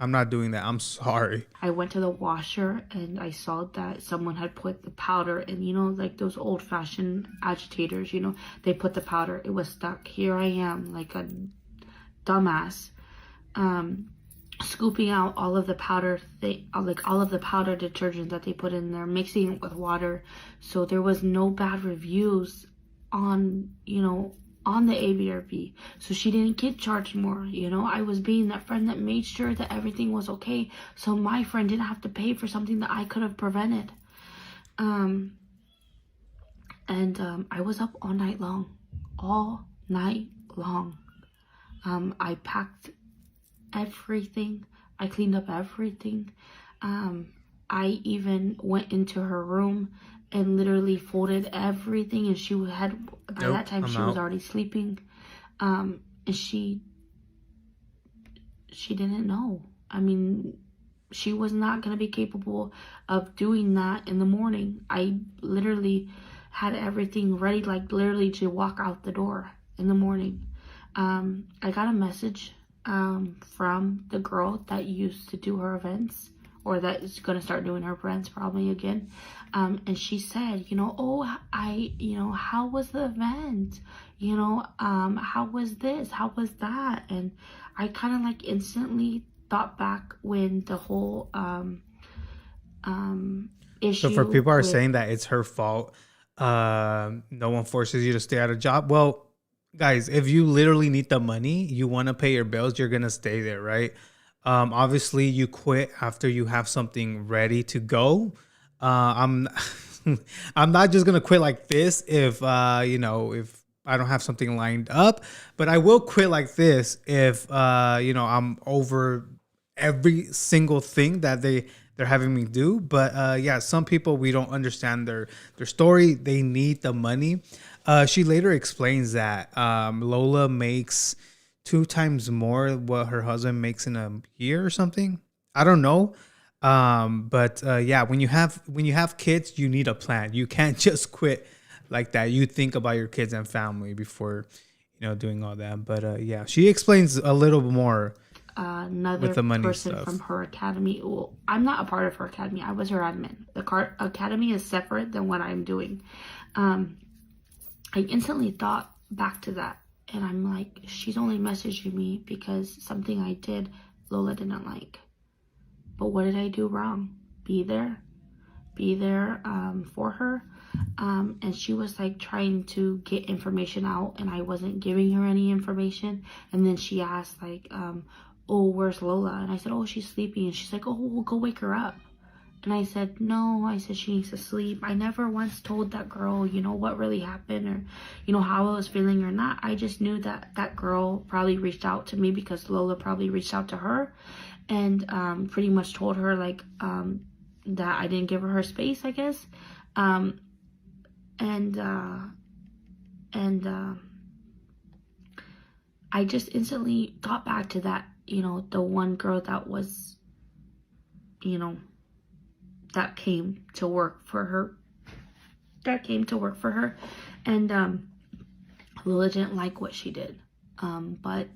I'm not doing that. I'm sorry. I went to the washer and I saw that someone had put the powder in, you know, like those old-fashioned agitators, you know, they put the powder. It was stuck. Here I am, like a dumbass, scooping out all of the powder, all of the powder detergent that they put in there, mixing it with water. So there was no bad reviews on, you know, on the ABRB. So she didn't get charged more, you know. I was being that friend that made sure that everything was okay, so my friend didn't have to pay for something that I could have prevented. I was up all night long. I packed everything. I cleaned up everything. I even went into her room and literally folded everything, and she had, by that time, she was already sleeping. And she didn't know. I mean, she was not going to be capable of doing that in the morning. I literally had everything ready, like literally to walk out the door in the morning. I got a message from the girl that used to do her events, or that is going to start doing her events probably again. And she said, you know, how was the event? You know, how was this? How was that? And I kind of like instantly thought back when the whole issue. So for people are saying that it's her fault, no one forces you to stay at a job. Well, guys, if you literally need the money, you want to pay your bills, you're gonna stay there, right? Obviously you quit after you have something ready to go. I'm I'm not just gonna quit like this if you know, if I don't have something lined up, but I will quit like this if you know, I'm over every single thing that they're having me do. But yeah, some people, we don't understand their story. They need the money. She later explains that Lola makes 2 times more what her husband makes in a year or something. I don't know. But yeah, when you have kids, you need a plan. You can't just quit like that. You think about your kids and family before, you know, doing all that. But yeah, she explains a little more. Another with the money person stuff from her academy. Well, I'm not a part of her academy. I was her admin. The academy is separate than what I'm doing. I instantly thought back to that, and I'm like, she's only messaging me because something I did Lola didn't like. But what did I do wrong? Be there be there for her. And she was like trying to get information out, and I wasn't giving her any information. And then she asked like, oh, where's Lola? And I said, oh, she's sleeping. And she's like, oh, we'll go wake her up. And I said, no, I said she needs to sleep. I never once told that girl, you know, what really happened, or, you know, how I was feeling or not. I just knew that that girl probably reached out to me because Lola probably reached out to her, and pretty much told her like that I didn't give her space, I guess. I just instantly thought back to that, you know, the one girl that was, you know, that came to work for her. And Lola didn't like what she did. But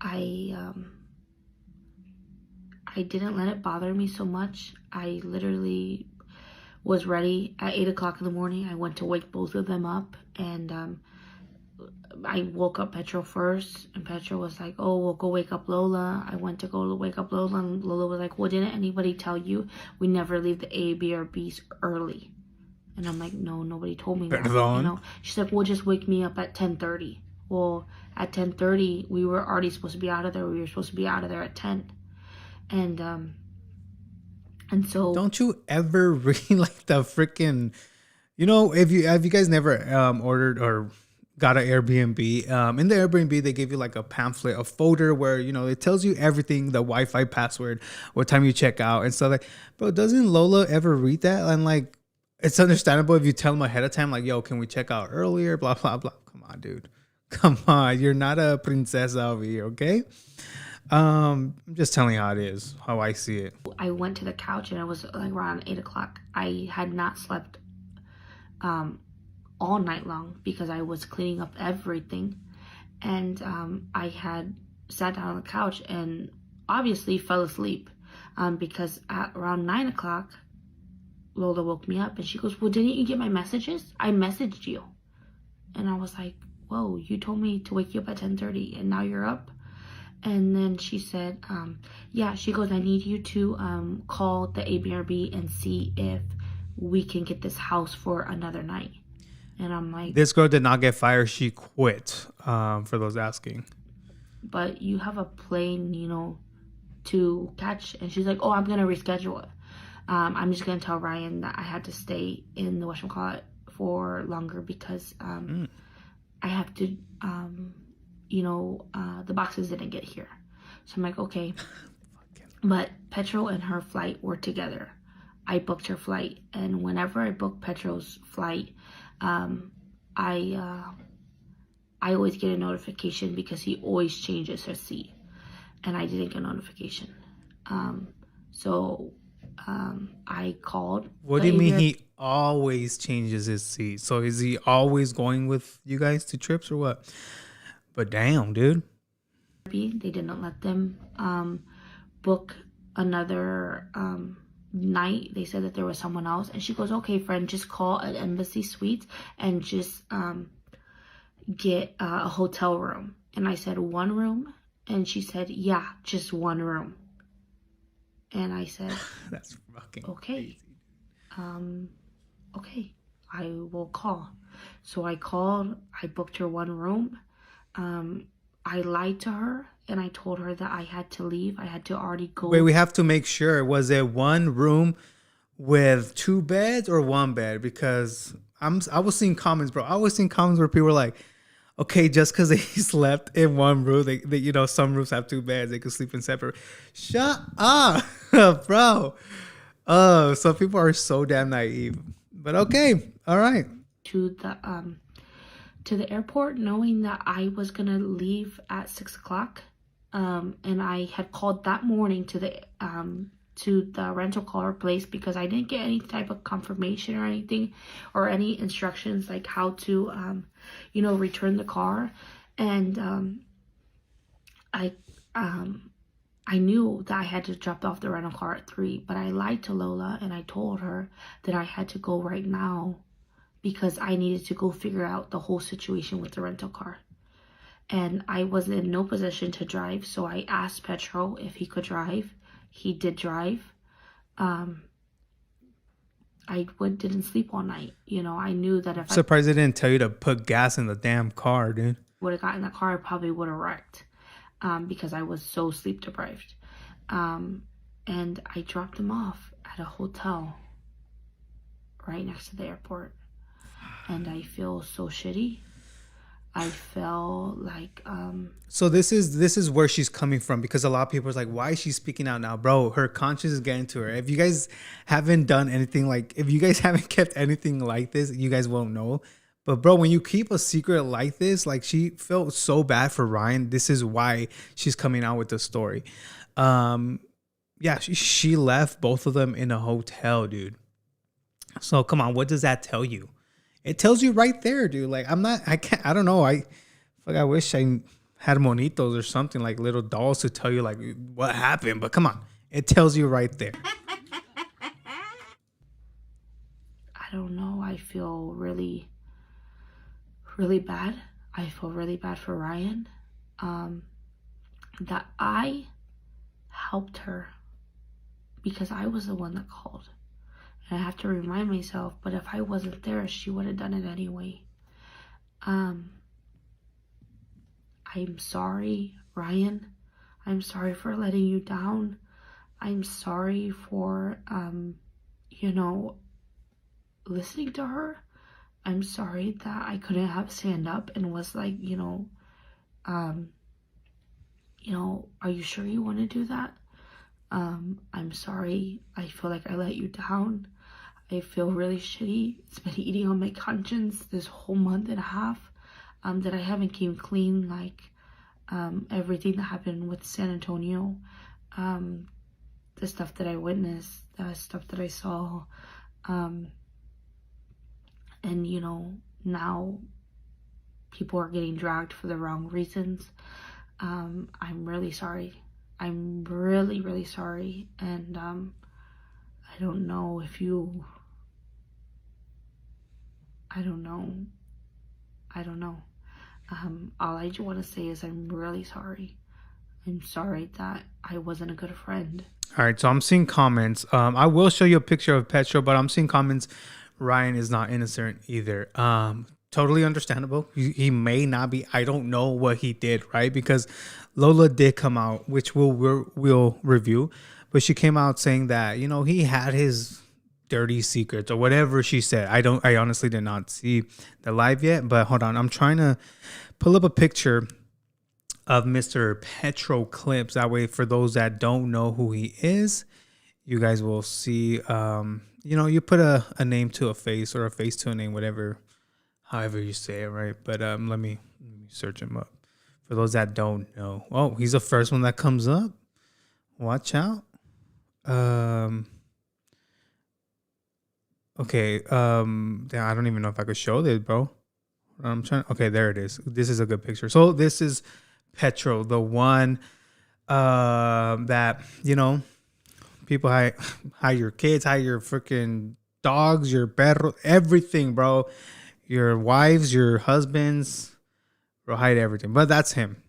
I didn't let it bother me so much. I literally was ready at 8 o'clock in the morning. I went to wake both of them up, and I woke up Petro first, and Petro was like, oh, we'll go wake up Lola. I went to go wake up Lola, and Lola was like, well, didn't anybody tell you we never leave the A, B, or B's early? And I'm like, no, nobody told me that. You know? She's like, well, just wake me up at 10:30. Well, at 10:30, we were already supposed to be out of there. We were supposed to be out of there at 10. And so... Don't you ever read like the freaking... You know, have you guys never ordered or got an Airbnb? In the Airbnb, they give you like a pamphlet, a folder where, you know, it tells you everything, the Wi-Fi password, what time you check out and stuff. Like, bro, doesn't Lola ever read that? And like, it's understandable if you tell them ahead of time, like, yo, can we check out earlier? Blah, blah, blah. Come on, dude. Come on. You're not a princess over here, okay? I'm just telling you how it is, how I see it. I went to the couch and it was like around 8 o'clock. I had not slept all night long because I was cleaning up everything. And I had sat down on the couch and obviously fell asleep because at around 9 o'clock, Lola woke me up and she goes, well, didn't you get my messages? I messaged you. And I was like, whoa, you told me to wake you up at 10:30 and now you're up? And then she said, yeah, she goes, I need you to call the ABRB and see if we can get this house for another night. And I'm like, this girl did not get fired. She quit, for those asking. But you have a plane, you know, to catch. And she's like, oh, I'm going to reschedule it. I'm just going to tell Ryan that I had to stay in the whatchamacallit for longer because I have to, you know, the boxes didn't get here. So I'm like, okay. But Petro and her flight were together. I booked her flight. And whenever I book Petro's flight, I always get a notification because he always changes his seat. And I didn't get a notification. So I called. What do you mean he always changes his seat? So is he always going with you guys to trips or what? But damn, dude. They didn't let them book another night. They said that there was someone else. And she goes, okay, friend, just call an Embassy Suites and just get a hotel room. And I said, one room? And she said, yeah, just one room. And I said, that's fucking okay. crazy. Okay, I will call. So I called, I booked her one room. I lied to her and I told her that I had to leave. I had to already go. Wait, we have to make sure. Was it one room with 2 beds or 1 bed? Because I was seeing comments, bro. I was seeing comments where people were like, okay, just because they slept in one room, they you know, some rooms have 2 beds, they could sleep in separate. Shut up, bro. Oh, some people are so damn naive. But okay, all right. To the airport, knowing that I was gonna leave at 6 o'clock, and I had called that morning to the rental car place because I didn't get any type of confirmation or anything, or any instructions like how to, you know, return the car. And I knew that I had to drop off the rental car at 3, but I lied to Lola and I told her that I had to go right now because I needed to go figure out the whole situation with the rental car. And I was in no position to drive, so I asked Petro if he could drive. He did drive. didn't sleep all night. You know, I knew that if Surprised they didn't tell you to put gas in the damn car, dude. would have gotten in the car, I probably would have wrecked, because I was so sleep deprived. And I dropped him off at a hotel right next to the airport, and I feel so shitty. I felt like So this is where she's coming from, because a lot of people are like, why is she speaking out now, bro? Her conscience is getting to her. If you guys haven't done anything like, if you guys haven't kept anything like this, you guys won't know. But bro, when you keep a secret like this, like she felt so bad for Ryan. This is why she's coming out with the story. Yeah, she left both of them in a hotel, dude. So come on, what does that tell you? It tells you right there, dude. Like I don't know. I wish I had monitos or something, like little dolls to tell you like what happened. But come on, it tells you right there. I don't know. I feel really, really bad. I feel really bad for Ryan. That I helped her because I was the one that called. And I have to remind myself, but if I wasn't there, she would have done it anyway. I'm sorry, Ryan. I'm sorry for letting you down. I'm sorry for, you know, listening to her. I'm sorry that I couldn't have stand up and was like, you know, are you sure you want to do that? I'm sorry. I feel like I let you down. I feel really shitty. It's been eating on my conscience this whole month and a half, that I haven't came clean, like, everything that happened with San Antonio, the stuff that I witnessed, the stuff that I saw, and, you know, now people are getting dragged for the wrong reasons. I'm really sorry. I'm really, really sorry. And, I don't know if you, I don't know. All I want to say is I'm really sorry. I'm sorry that I wasn't a good friend. All right, so I'm seeing comments. I will show you a picture of Petro, but I'm seeing comments. Ryan is not innocent either. Totally understandable. He may not be. I don't know what he did, right? Because Lola did come out, which we'll review, but she came out saying that, you know, he had his dirty secrets or whatever she said. I honestly did not see the live yet, but hold on. I'm trying to pull up a picture of Mr. Petro clips. That way, for those that don't know who he is, you guys will see, you know, you put a name to a face or a face to a name, whatever, however you say it, right? But let me search him up. For those that don't know. Oh, he's the first one that comes up. Watch out. Okay. I don't even know if I could show this, bro. I'm trying. Okay, there it is. This is a good picture. So this is Petro, the one that, you know, people hide your kids, hide your freaking dogs, your perro, everything, bro. Your wives, your husbands, bro, hide everything. But that's him.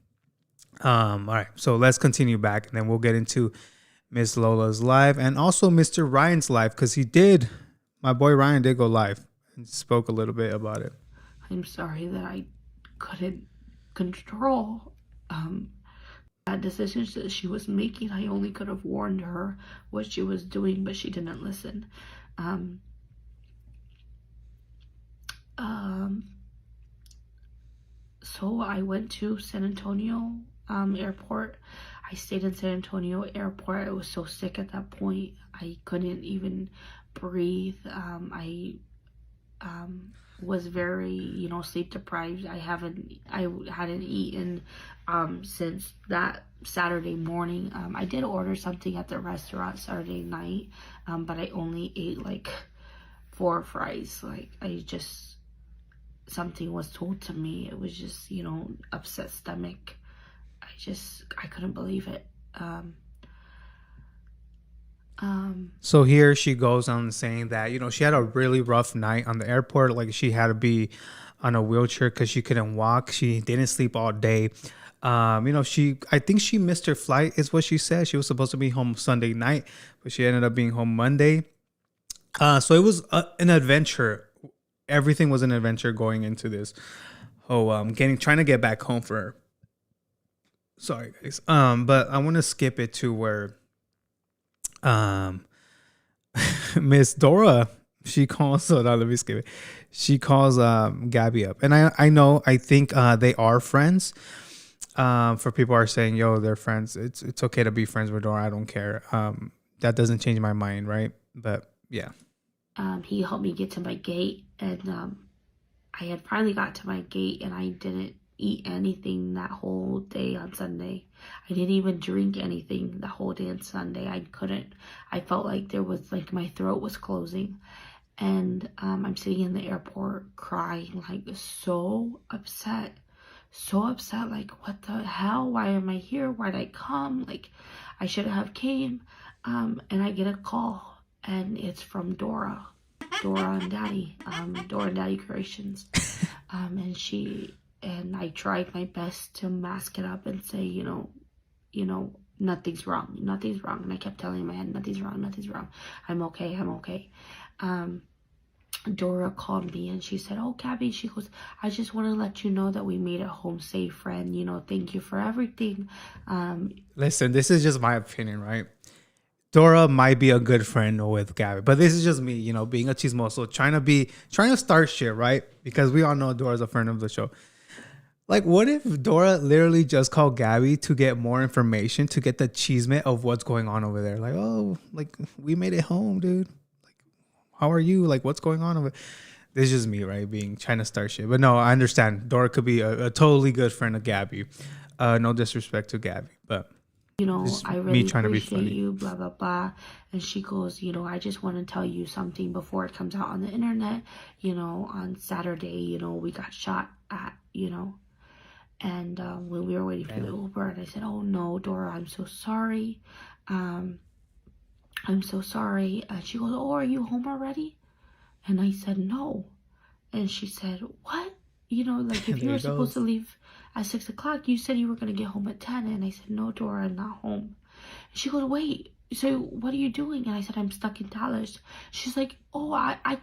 All right, so let's continue back, and then we'll get into Miss Lola's live and also Mr. Ryan's live, because my boy Ryan did go live and spoke a little bit about it. I'm sorry that I couldn't control bad decisions that she was making. I only could have warned her what she was doing, but she didn't listen. So I went to San Antonio airport. I stayed in San Antonio airport. I was so sick at that point. I couldn't even breathe. I was very, you know, sleep deprived. I hadn't eaten since that Saturday morning. I did order something at the restaurant Saturday night, but I only ate like 4 fries. Like, something was told to me. It was just, you know, upset stomach. I couldn't believe it. So here she goes on saying that, you know, she had a really rough night on the airport. Like, she had to be on a wheelchair because she couldn't walk. She didn't sleep all day. You know, I think she missed her flight, is what she said. She was supposed to be home Sunday night, but she ended up being home Monday. So it was an adventure. Everything was an adventure going into this. Oh, trying to get back home for her. Sorry, guys. But I want to skip it to where, um, Miss Dora, she calls. So now let me skip it. She calls Gabby up, and I think they are friends. For people are saying, yo, they're friends. It's okay to be friends with Dora. I don't care. That doesn't change my mind, right? But yeah. He helped me get to my gate, and I had finally got to my gate, and I didn't eat anything that whole day on Sunday. I didn't even drink anything the whole day on Sunday. I couldn't. I felt like there was, like, my throat was closing. And I'm sitting in the airport crying, like, so upset. Like, what the hell? Why am I here? Why'd I come? Like, I should have came. And I get a call, and it's from Dora and Daddy, Dora and Daddy Creations. And I tried my best to mask it up and say, you know, nothing's wrong. And I kept telling my head, nothing's wrong. I'm okay. Dora called me and she said, oh, Gabby, she goes, I just want to let you know that we made it home safe, friend. You know, thank you for everything. Listen, this is just my opinion, right? Dora might be a good friend with Gabby, but this is just me, you know, being a chismoso, trying to start shit, right? Because we all know Dora's a friend of the show. Like, what if Dora literally just called Gabby to get more information, to get the chisme of what's going on over there? Like, oh, like, we made it home, dude. Like, how are you? Like, what's going on over there? This is just me, right? Trying to start shit. But no, I understand. Dora could be a totally good friend of Gabby. No disrespect to Gabby, but you know, I really appreciate you, blah, blah, blah. And she goes, you know, I just want to tell you something before it comes out on the internet. You know, on Saturday, you know, we got shot at, you know. And when we were waiting for the Uber, and I said, oh no, Dora, I'm so sorry. I'm so sorry. And she goes, oh, are you home already? And I said, no. And she said, what? You know, like, if you were supposed to leave at 6 o'clock, you said you were going to get home at 10. And I said, no, Dora, I'm not home. And she goes, wait, so what are you doing? And I said, I'm stuck in Tolleson. She's like, oh, I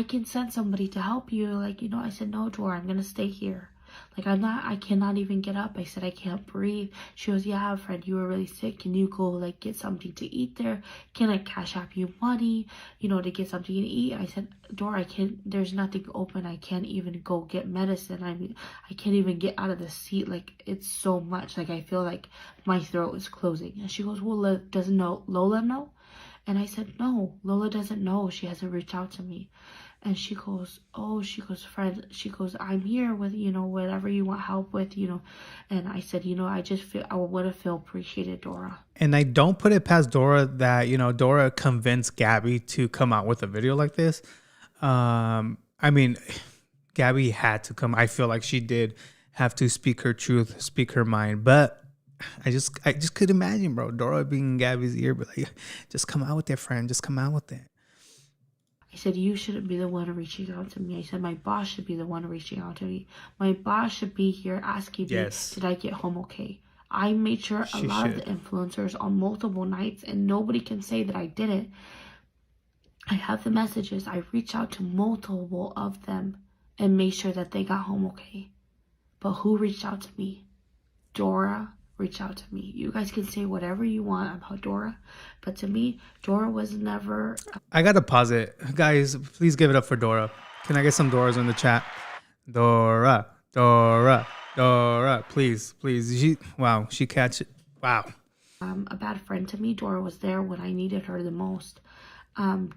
can send somebody to help you. Like, you know, I said, no, Dora, I'm going to stay here. Like, I cannot even get up. I said, I can't breathe. She goes, yeah, friend, you were really sick. Can you go, like, get something to eat there? Can I cash app you money, you know, to get something to eat? I said, Dora, I can't, there's nothing open. I can't even go get medicine. I mean, I can't even get out of the seat. Like, it's so much. Like, I feel like my throat is closing. And she goes, well, doesn't Lola know? And I said, no, Lola doesn't know. She hasn't reached out to me. And she goes, oh, she goes, friend, she goes, I'm here with, you know, whatever you want help with, you know. And I said, you know, I want to feel appreciated, Dora. And I don't put it past Dora that, you know, Dora convinced Gabby to come out with a video like this. I mean, Gabby had to come. I feel like she did have to speak her truth, speak her mind. But I just could imagine, bro, Dora being in Gabby's ear, but like, just come out with it, friend. Just come out with it. I said, you shouldn't be the one reaching out to me. I said, my boss should be the one reaching out to me. My boss should be here asking me, did I get home okay? I made sure a lot of the influencers on multiple nights, and nobody can say that I didn't. I have the messages. I reached out to multiple of them and made sure that they got home okay. But who reached out to me? Dora reach out to me. You guys can say whatever you want about Dora, but to me, Dora was never... I gotta pause it. Guys, please give it up for Dora. Can I get some Doras in the chat? Dora, please. She catch it. Wow. A bad friend to me. Dora was there when I needed her the most.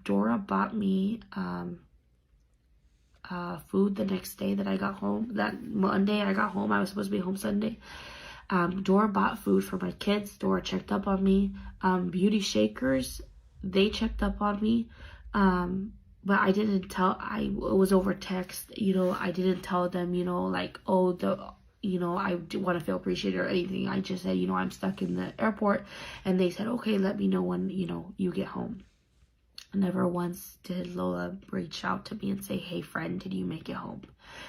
Dora bought me food the next day that I got home. That Monday I got home. I was supposed to be home Sunday. Dora bought food for my kids. Dora checked up on me. Beauty Shakers, they checked up on me. But I didn't tell, it was over text, you know, I didn't tell them, you know, like, oh, I want to feel appreciated or anything. I just said, you know, I'm stuck in the airport. And they said, okay, let me know when, you know, you get home. Never once did Lola reach out to me and say, hey, friend, did you make it home?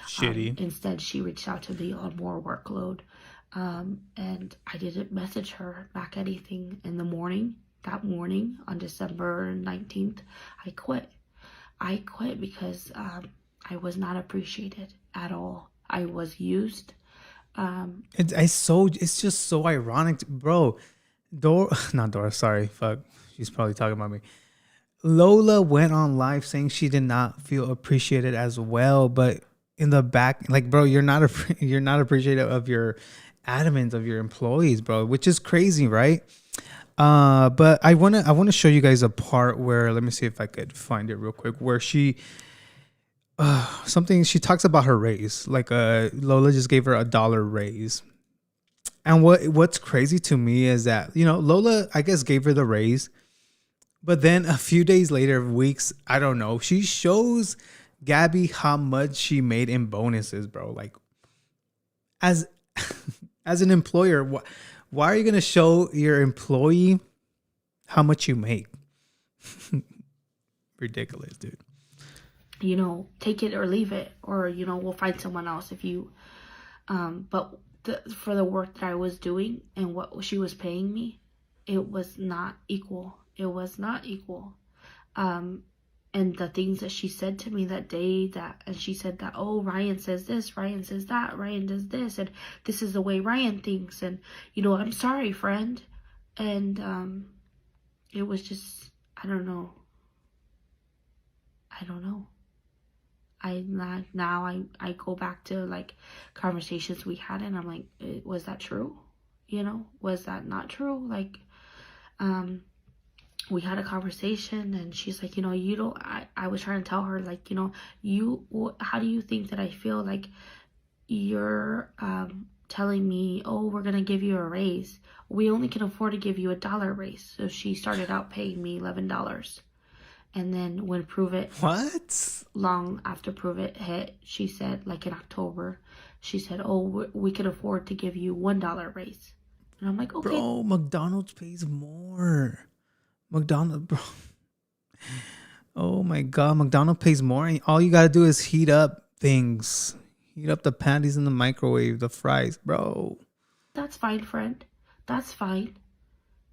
Shitty. Instead, she reached out to me on more workload. And I didn't message her back anything in the morning. That morning on December 19th, I quit. I quit because I was not appreciated at all. I was used. It's just so ironic, bro. Not Dora, sorry, fuck. She's probably talking about me. Lola went on live saying she did not feel appreciated as well, but in the back, like, bro, you're not appreciative of your admins, of your employees, bro, which is crazy, right? But I wanna show you guys a part where, let me see if I could find it real quick, where she talks about her raise. Like, Lola just gave her $1 raise. And what's crazy to me is that, Lola, I guess, gave her the raise, but then a few days later, weeks, I don't know, she shows Gabby how much she made in bonuses, bro. Like, as as an employer, why are you gonna show your employee how much you make? Ridiculous, dude. Take it or leave it, or we'll find someone else if you. But for the work that I was doing and what she was paying me, it was not equal. It was not equal. And the things that she said to me that day, and she said that, oh, Ryan says this, Ryan says that, Ryan does this, and this is the way Ryan thinks, and I'm sorry, friend. And it was just, I don't know. I go back to like conversations we had, and I'm like, was that true? Was that not true? Like, we had a conversation, and she's like, you don't, I was trying to tell her, like, how do you think that I feel? Like, you're telling me, oh, we're gonna give you a raise. We only can afford to give you $1 raise. So she started out paying me $11. And then when long after Prove It hit, she said, like in October, she said, oh, we can afford to give you $1 raise. And I'm like, okay. Bro, McDonald's pays more. Bro. Oh my God, McDonald's pays more. And all you got to do is heat up things. Heat up the patties in the microwave, the fries, bro. That's fine, friend. That's fine.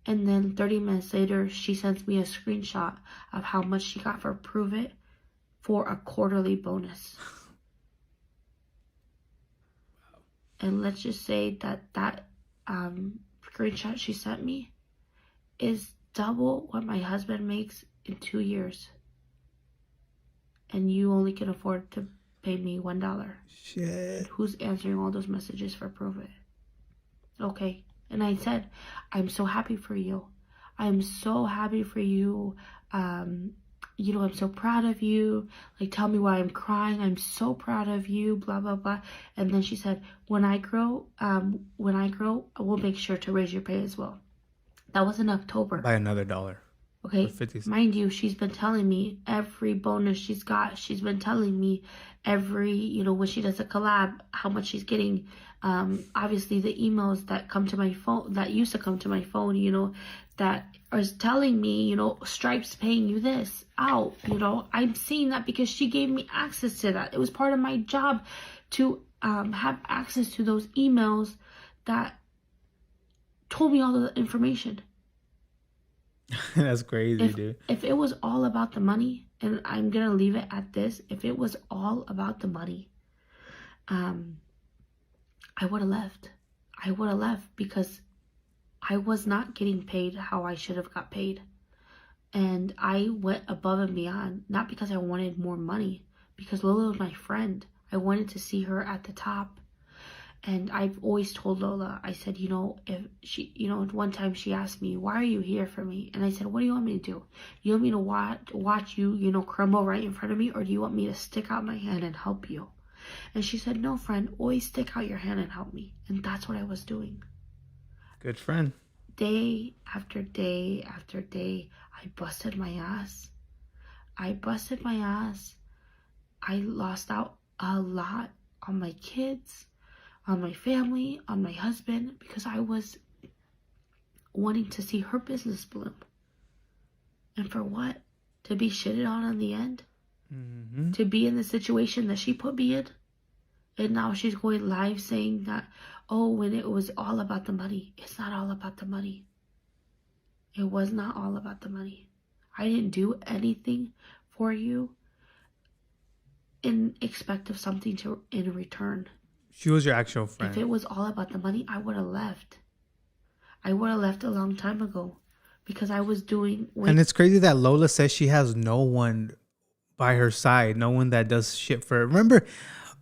And then 30 minutes later, she sends me a screenshot of how much she got for Prove It for a quarterly bonus. And let's just say that screenshot she sent me is double what my husband makes in 2 years. And you only can afford to pay me $1. Shit. And who's answering all those messages for Prove It? Okay. And I said, I'm so happy for you. I'm so happy for you. I'm so proud of you. Like, tell me why I'm crying. I'm so proud of you, blah, blah, blah. And then she said, when I grow, I will make sure to raise your pay as well. That was in October. By another $1. Okay, mind you, she's been telling me every bonus she's got. She's been telling me every, when she does a collab, how much she's getting. Obviously the emails that come to my phone, that used to come to my phone, that is telling me, Stripe's paying you this out, I'm seeing that because she gave me access to that. It was part of my job to have access to those emails that told me all the information. That's crazy, dude. If it was all about the money, and I'm gonna leave it at this, if it was all about the money, I would have left. I would have left because I was not getting paid how I should have got paid. And I went above and beyond, not because I wanted more money, because Lola was my friend. I wanted to see her at the top. And I've always told Lola, I said, if she, one time she asked me, why are you here for me? And I said, what do you want me to do? You want me to watch you, crumble right in front of me? Or do you want me to stick out my hand and help you? And she said, no, friend, always stick out your hand and help me. And that's what I was doing. Good friend. Day after day after day, I busted my ass. I lost out a lot on my kids, on my family, on my husband, because I was wanting to see her business bloom. And for what? To be shitted on in the end? Mm-hmm. To be in the situation that she put me in? And now she's going live saying that, oh, when it was all about the money. It's not all about the money. It was not all about the money. I didn't do anything for you in expect of something in return. She was your actual friend. If it was all about the money, I would have left. I would have left a long time ago because I was doing... And it's crazy that Lola says she has no one by her side, no one that does shit for her. Remember,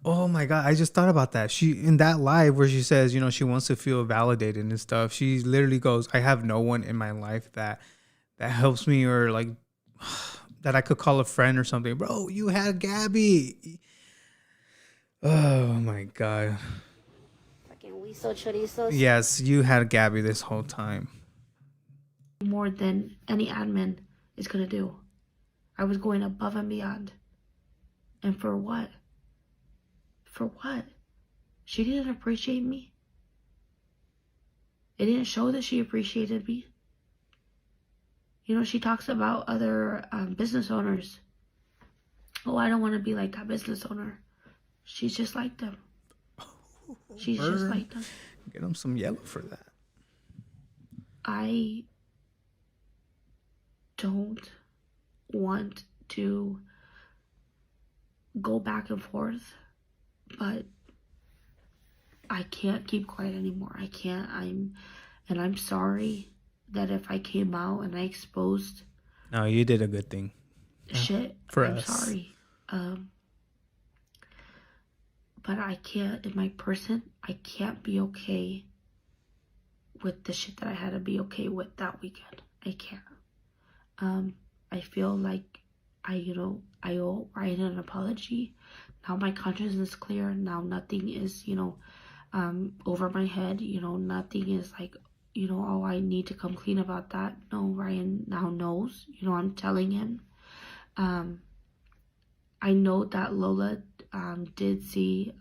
oh my God, I just thought about that. She, in that live where she says, you know, she wants to feel validated and stuff, she literally goes, I have no one in my life that helps me, or like that I could call a friend or something. Bro, you had Gabby. Oh my God. Yes, you had Gabby this whole time. More than any admin is going to do. I was going above and beyond. And for what? For what? She didn't appreciate me. It didn't show that she appreciated me. You know, she talks about other business owners. Oh, I don't want to be like that business owner. She's just like them. She's just like them. Get them some yellow for that. I don't want to go back and forth, but I can't keep quiet anymore. I can't. I'm sorry that if I came out and I exposed... No, you did a good thing. Shit. For I'm us. sorry. But I can't, in my person, I can't be okay with the shit that I had to be okay with that weekend. I can't. I feel like I owe Ryan an apology. Now my conscience is clear. Now nothing is, over my head. Nothing is like, oh, I need to come clean about that. No, Ryan now knows. I'm telling him. I know that Lola did see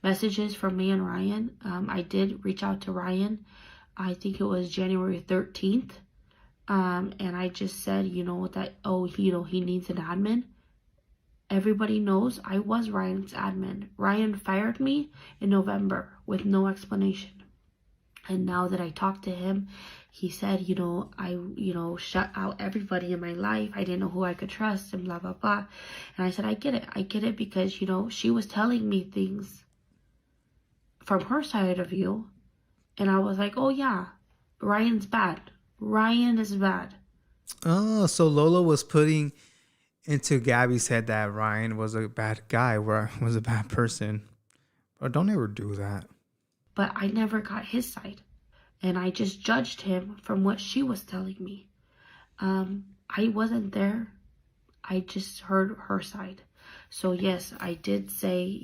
messages from me and Ryan. I did reach out to Ryan. I think it was January 13th. And I just said, that, he needs an admin. Everybody knows I was Ryan's admin. Ryan fired me in November with no explanation. And now that I talked to him, he said, I shut out everybody in my life. I didn't know who I could trust and blah, blah, blah. And I said, I get it. I get it because, she was telling me things from her side of view. And I was like, oh yeah, Ryan's bad. Ryan is bad. Oh, so Lola was putting into Gabby's head that Ryan was a bad guy, was a bad person. But don't ever do that. But I never got his side. And I just judged him from what she was telling me. I wasn't there. I just heard her side. So yes, I did say,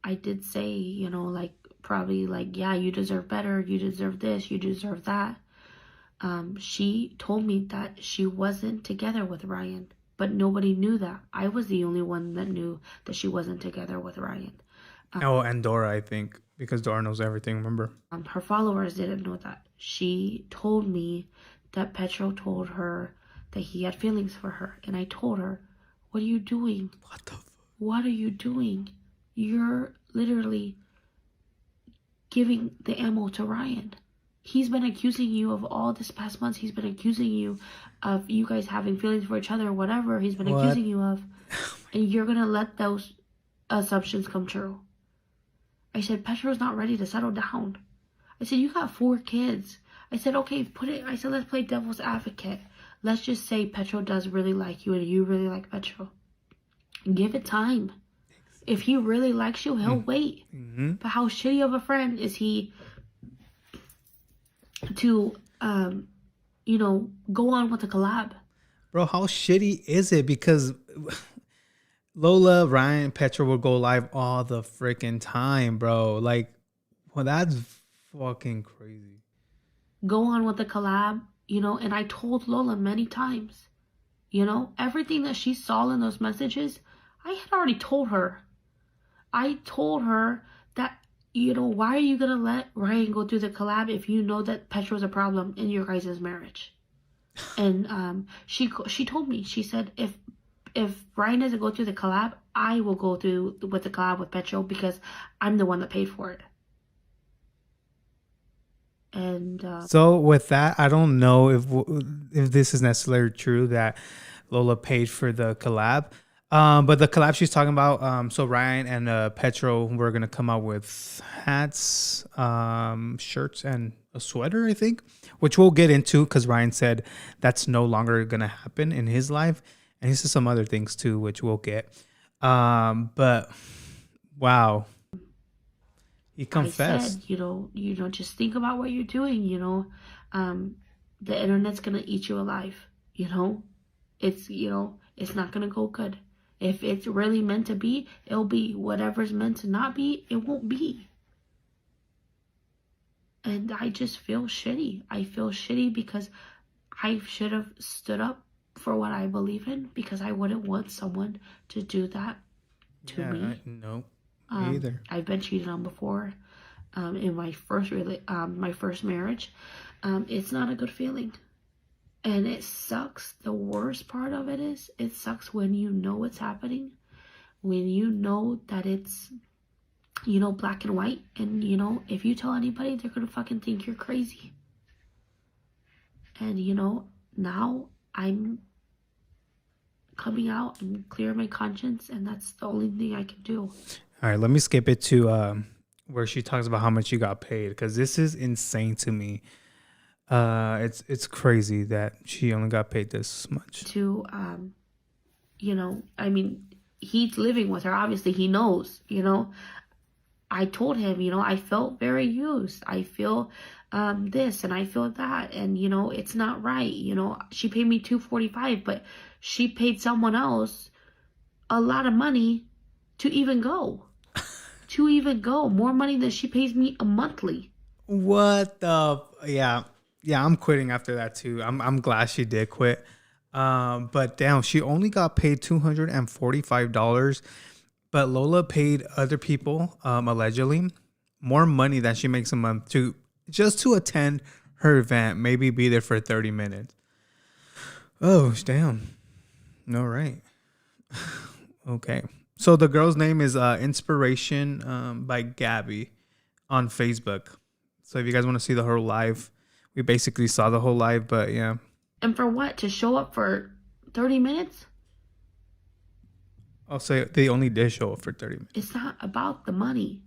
I did say, probably like, yeah, you deserve better. You deserve this. You deserve that. She told me that she wasn't together with Ryan. But nobody knew that. I was the only one that knew that she wasn't together with Ryan. And Dora, I think, because Dora knows everything, remember? Her followers didn't know that. She told me that Petro told her that he had feelings for her. And I told her, what are you doing? What the fuck? What are you doing? You're literally giving the ammo to Ryan. He's been accusing you of all this past months. He's been accusing you of you guys having feelings for each other or whatever he's been accusing you of. And you're going to let those assumptions come true. I said, Petro's not ready to settle down. I said, you got 4 kids. I said, okay, let's play devil's advocate. Let's just say Petro does really like you and you really like Petro. Give it time. If he really likes you, he'll wait. Mm-hmm. But how shitty of a friend is he to, go on with the collab? Bro, how shitty is it? Because Lola, Ryan, Petra will go live all the freaking time, bro. Like, well, that's fucking crazy. Go on with the collab, and I told Lola many times, everything that she saw in those messages, I had already told her. I told her that, why are you going to let Ryan go through the collab if you know that Petro's a problem in your guys' marriage? And she told me, she said, if if Ryan doesn't go through the collab, I will go through with the collab with Petro because I'm the one that paid for it. And so with that, I don't know if this is necessarily true that Lola paid for the collab. But the collab she's talking about, so Ryan and Petro were gonna come out with hats, shirts, and a sweater, I think, which we'll get into because Ryan said that's no longer gonna happen in his life, and he said some other things too, which we'll get. But wow, he confessed. I said, just think about what you're doing. The internet's gonna eat you alive. It's it's not gonna go good. If it's really meant to be, it'll be. Whatever's meant to not be, it won't be. And I just feel shitty. I feel shitty because I should have stood up for what I believe in, because I wouldn't want someone to do that to me. No, me either. I've been cheated on before. In my first marriage. It's not a good feeling. And it sucks. The worst part of it is, it sucks when you know it's happening, when you know that it's, black and white, and, if you tell anybody, they're gonna fucking think you're crazy. And, now I'm coming out and clearing my conscience, and that's the only thing I can do. All right, let me skip it to where she talks about how much you got paid, because this is insane to me. It's crazy that she only got paid this much. To, he's living with her. Obviously, he knows, I told him, I felt very used. I feel this and I feel that. And, it's not right. She paid me $245, but she paid someone else a lot of money to even go. More money than she pays me a monthly. What the? Yeah, I'm quitting after that too. I'm glad she did quit. But damn, she only got paid $245, but Lola paid other people, allegedly, more money than she makes a month to attend her event, maybe be there for 30 minutes. Oh, damn. All right. Okay. So the girl's name is Inspiration by Gabby on Facebook. So if you guys want to see the whole live, we basically saw the whole live, but yeah. And for what? To show up for 30 minutes? I'll say they only did show up for 30 minutes. It's not about the money.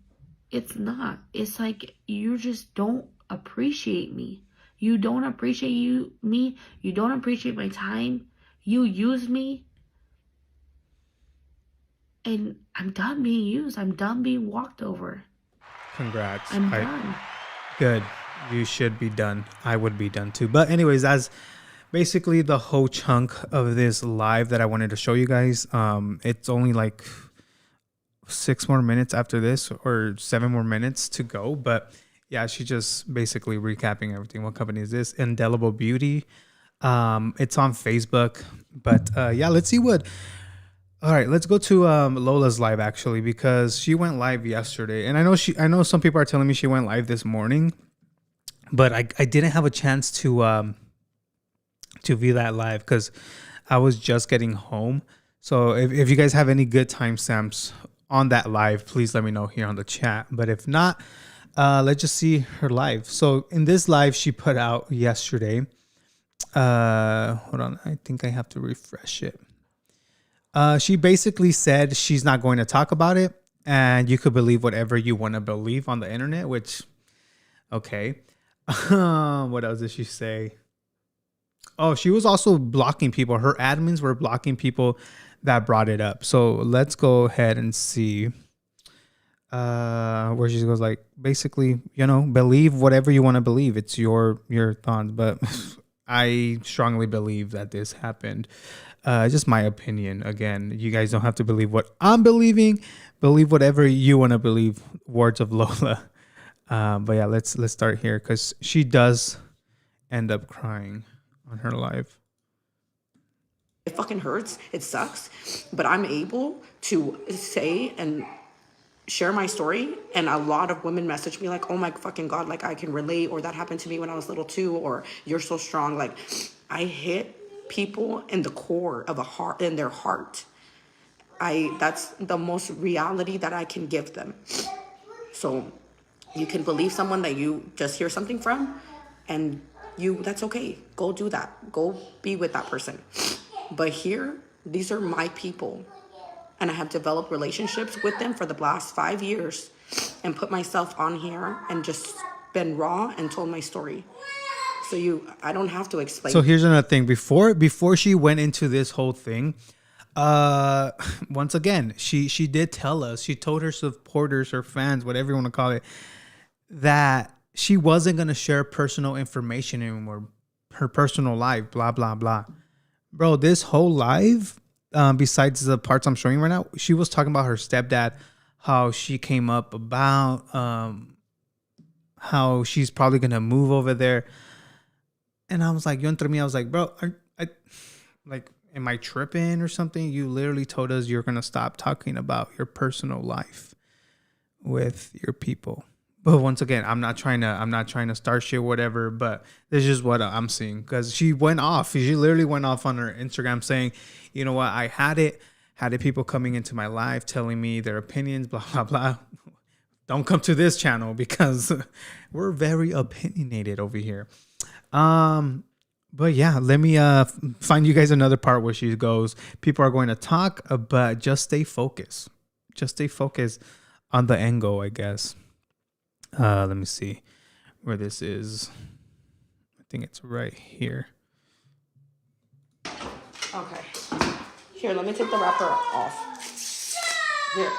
It's not. It's like you just don't appreciate me. You don't appreciate me. You don't appreciate my time. You use me. And I'm done being used. I'm done being walked over. Congrats. I'm done. Good. You should be done. I would be done too. But anyways, that's basically the whole chunk of this live that I wanted to show you guys. It's only like 6 more minutes after this, or 7 more minutes to go. But yeah, she's just basically recapping everything. What company is this? Indelible Beauty. It's on Facebook. But yeah, let's see what... All right, let's go to Lola's live, actually, because she went live yesterday. And I know some people are telling me she went live this morning, but I didn't have a chance to view that live because I was just getting home. So if you guys have any good timestamps on that live, please let me know here on the chat. But if not, let's just see her live. So in this live she put out yesterday, hold on, I think I have to refresh it. She basically said she's not going to talk about it, and you could believe whatever you want to believe on the internet, which, okay. What else did she say? Oh, she was also blocking people. Her admins were blocking people that brought it up. So let's go ahead and see where she goes, like, basically, believe whatever you want to believe. It's your thoughts, but I strongly believe that this happened. Just my opinion. Again, you guys don't have to believe what I'm believing. Believe whatever you want to believe. Words of Lola. But yeah, let's start here because she does end up crying on her live. It fucking hurts. It sucks. But I'm able to say and share my story. And a lot of women message me like, oh my fucking God, like I can relate, or that happened to me when I was little too, or you're so strong. Like I hit people in the core of in their heart. That's the most reality that I can give them. So you can believe someone that you just hear something from, and that's okay. Go do that. Go be with that person. But here, these are my people. And I have developed relationships with them for the last 5 years and put myself on here and just been raw and told my story. So I don't have to explain. So here's another thing. Before she went into this whole thing, once again, she did tell us, she told her supporters, her fans, whatever you want to call it, that she wasn't going to share personal information anymore, her personal life, blah, blah, blah. Bro, this whole live, besides the parts I'm showing right now, she was talking about her stepdad, how she came up about, how she's probably going to move over there. And I was like, I was like, bro, am I tripping or something? You literally told us you're going to stop talking about your personal life with your people. But once again, I'm not trying to start shit, whatever, but this is what I'm seeing. Because she literally went off on her Instagram saying, you know what, I had people coming into my life telling me their opinions, blah, blah, blah. Don't come to this channel because we're very opinionated over here. But yeah, let me find you guys another part where she goes, people are going to talk, but just stay focused. Just stay focused on the end goal, I guess. Let me see where this is. I think it's right here. Okay. Here, let me take the wrapper off. Here.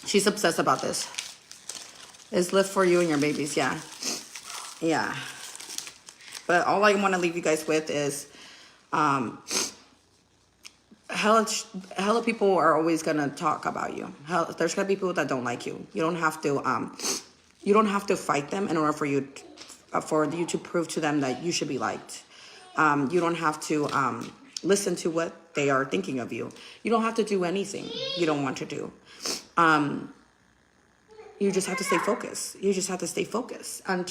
She's obsessed about this. It's lift for you and your babies, yeah. Yeah. But all I want to leave you guys with is hella people are always gonna talk about you. There's gonna be people that don't like you. You don't have to fight them in order for you to prove to them that you should be liked. You don't have to listen to what they are thinking of you. You don't have to do anything you don't want to do. You just have to stay focused. You just have to stay focused on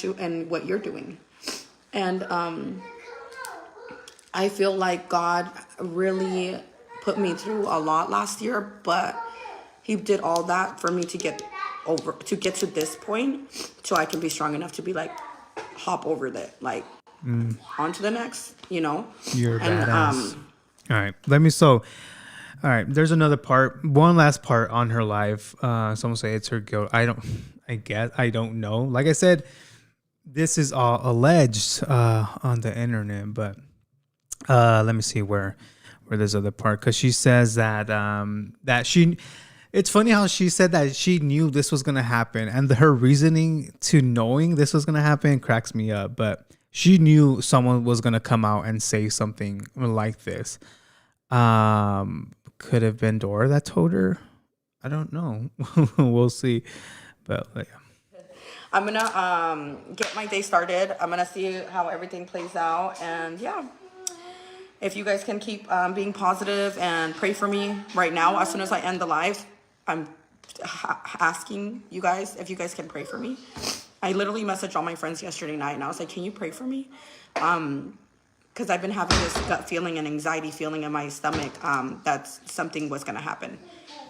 what you're doing. And I feel like God really put me through a lot last year, but he did all that for me to get to this point so I can be strong enough to be like, hop over that, like on to the next, You're badass. All right. All right. There's another part, one last part on her life. Someone say it's her guilt. I don't know. Like I said, this is all alleged on the internet, but let me see where there's other part, because she says that it's funny how she said that she knew this was gonna happen, and her reasoning to knowing this was gonna happen cracks me up. But she knew someone was gonna come out and say something like this. Could have been Dora that told her. I don't know. We'll see. But yeah. I'm gonna get my day started. I'm gonna see how everything plays out, and yeah, if you guys can keep being positive and pray for me right now. As soon as I end the live, I'm asking you guys if you guys can pray for me. I literally messaged all my friends yesterday night, and I was like, "Can you pray for me?" Because I've been having this gut feeling and anxiety feeling in my stomach that something was gonna happen,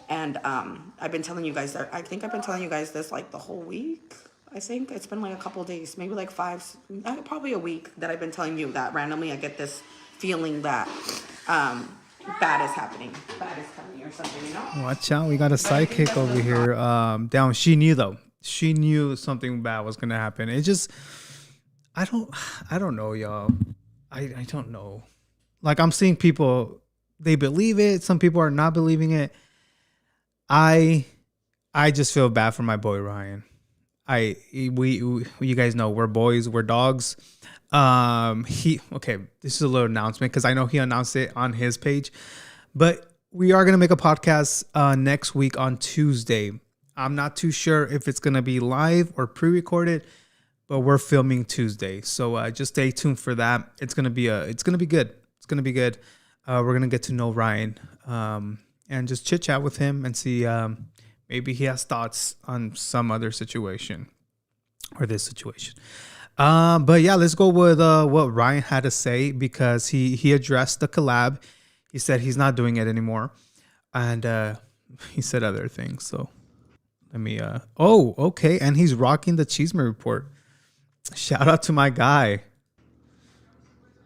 and I've been telling you guys that. I think I've been telling you guys this like the whole week. I think it's been like a couple of days, maybe like probably a week that I've been telling you that randomly I get this feeling that bad is happening, bad is coming or something, Watch out, we got a sidekick over here. Down. She knew though. She knew something bad was gonna happen. It just, I don't know, y'all. I don't know. Like, I'm seeing people, they believe it. Some people are not believing it. I just feel bad for my boy Ryan. You guys know we're boys, we're dogs. This is a little announcement because I know he announced it on his page, but we are going to make a podcast next week on Tuesday. I'm not too sure if it's going to be live or pre-recorded, but we're filming Tuesday. So just stay tuned for that. It's going to be good. It's going to be good. We're going to get to know Ryan and just chit chat with him and see maybe he has thoughts on some other situation or this situation. But yeah, let's go with what Ryan had to say, because he addressed the collab. He said he's not doing it anymore, and he said other things. So let me. Oh, okay, and he's rocking the CHISME report. Shout out to my guy.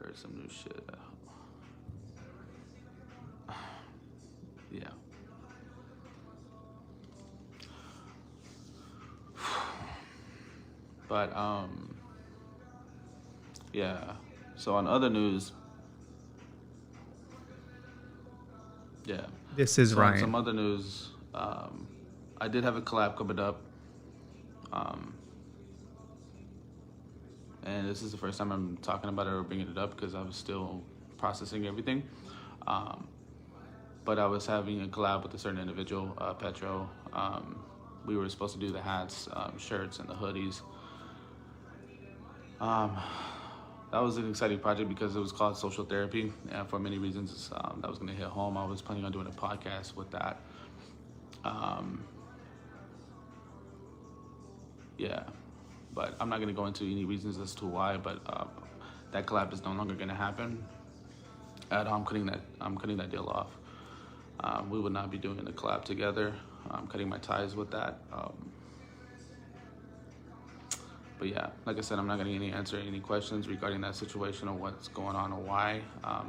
There's some new shit. Yeah. But yeah. So on other news, yeah. This is So on Ryan. some other news, I did have a collab coming up. And this is the first time I'm talking about it or bringing it up because I was still processing everything. But I was having a collab with a certain individual, Petro. We were supposed to do the hats, shirts, and the hoodies. That was an exciting project because it was called Social Therapy, and for many reasons that was going to hit home. I was planning on doing a podcast with that. Yeah, but I'm not going to go into any reasons as to why, but that collab is no longer going to happen. And I'm cutting that deal off. We would not be doing the collab together. I'm cutting my ties with that. But yeah, like I said, I'm not going to answer any questions regarding that situation or what's going on or why.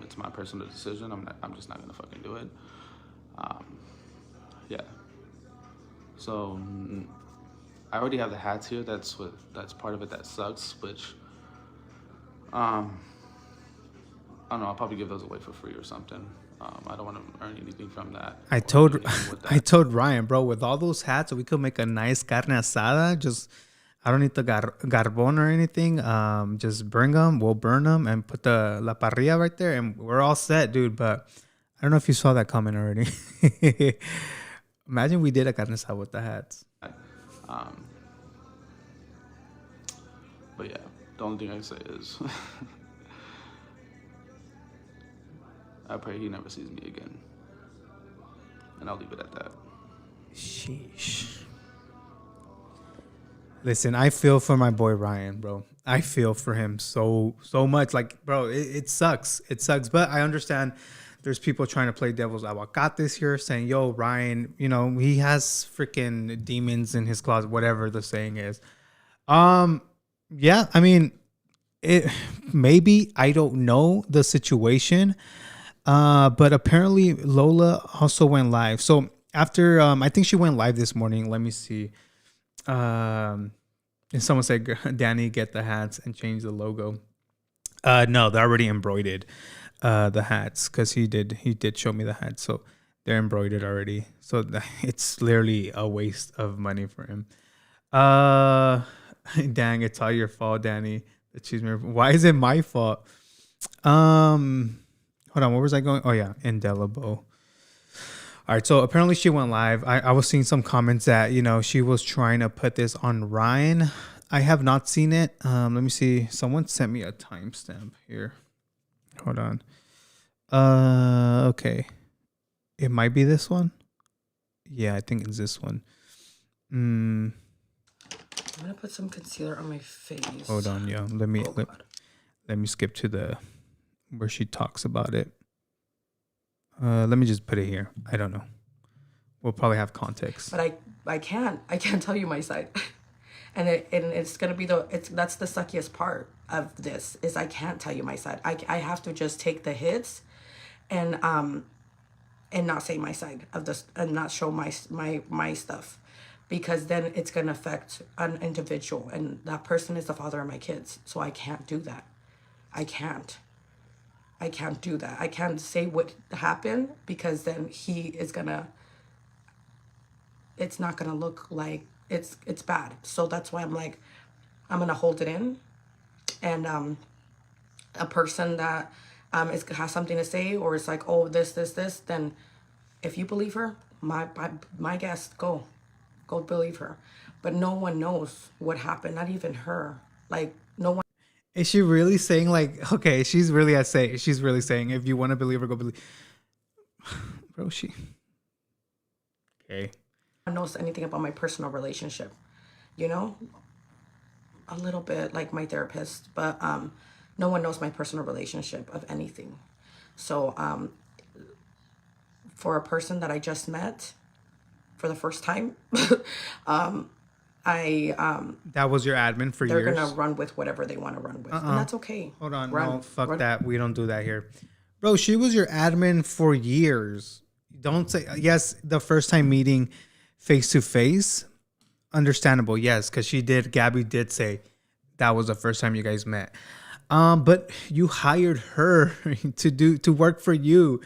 It's my personal decision. I'm just not going to fucking do it. Yeah. So I already have the hats here. That's part of it that sucks, which I don't know. I'll probably give those away for free or something. I don't want to earn anything from that. I told Ryan, bro, with all those hats, we could make a nice carne asada. Just, I don't need the carbon or anything. Just bring them. We'll burn them and put the la parrilla right there, and we're all set, dude. But I don't know if you saw that comment already. Imagine we did a carne asada with the hats. But yeah, the only thing I say is I pray he never sees me again. And I'll leave it at that. Sheesh. Listen, I feel for my boy Ryan, bro. I feel for him so much. Like, bro, it sucks. It sucks. But I understand there's people trying to play devil's advocate this here, saying, yo, Ryan, he has freaking demons in his closet, whatever the saying is. Yeah, I mean, maybe, I don't know the situation. But apparently Lola also went live. So after, I think she went live this morning. Let me see. And someone said, Danny, get the hats and change the logo. No, they're already embroidered, the hats, because he did show me the hats. So they're embroidered already. So it's literally a waste of money for him. Dang, it's all your fault, Danny. Why is it my fault? Hold on, where was I going? Oh yeah, indelible. All right, so apparently she went live. I was seeing some comments that she was trying to put this on Ryan. I have not seen it. Let me see. Someone sent me a timestamp here. Hold on. Okay, it might be this one. Yeah, I think it's this one. I'm gonna put some concealer on my face. Hold on, yeah. Let me skip to the where she talks about it. Let me just put it here. I don't know. We'll probably have context. But I can't tell you my side. And it's gonna be that's the suckiest part of this is I can't tell you my side. I have to just take the hits and not say my side of this and not show my stuff, because then it's gonna affect an individual, and that person is the father of my kids. So I can't do that. I can't do that. I can't say what happened, because then it's not gonna look like it's bad. So that's why I'm like, I'm gonna hold it in, and a person that has something to say, or it's like, oh, this, then if you believe her, my guess, go believe her. But no one knows what happened, not even her. Like, no one. Is she really saying, like, okay, she's really saying, if you want to believe her, go believe. Bro, Okay. Knows anything about my personal relationship, a little bit like my therapist, but no one knows my personal relationship of anything. So for a person that I just met for the first time, that was your admin for they're years? gonna run with whatever they want to run with, and that's okay. Hold on, Run, no, fuck run. that. We don't do that here, bro. She was your admin for years. Don't say yes. The first time meeting face to face, understandable, yes, because Gabby did say that was the first time you guys met. But you hired her to work for you.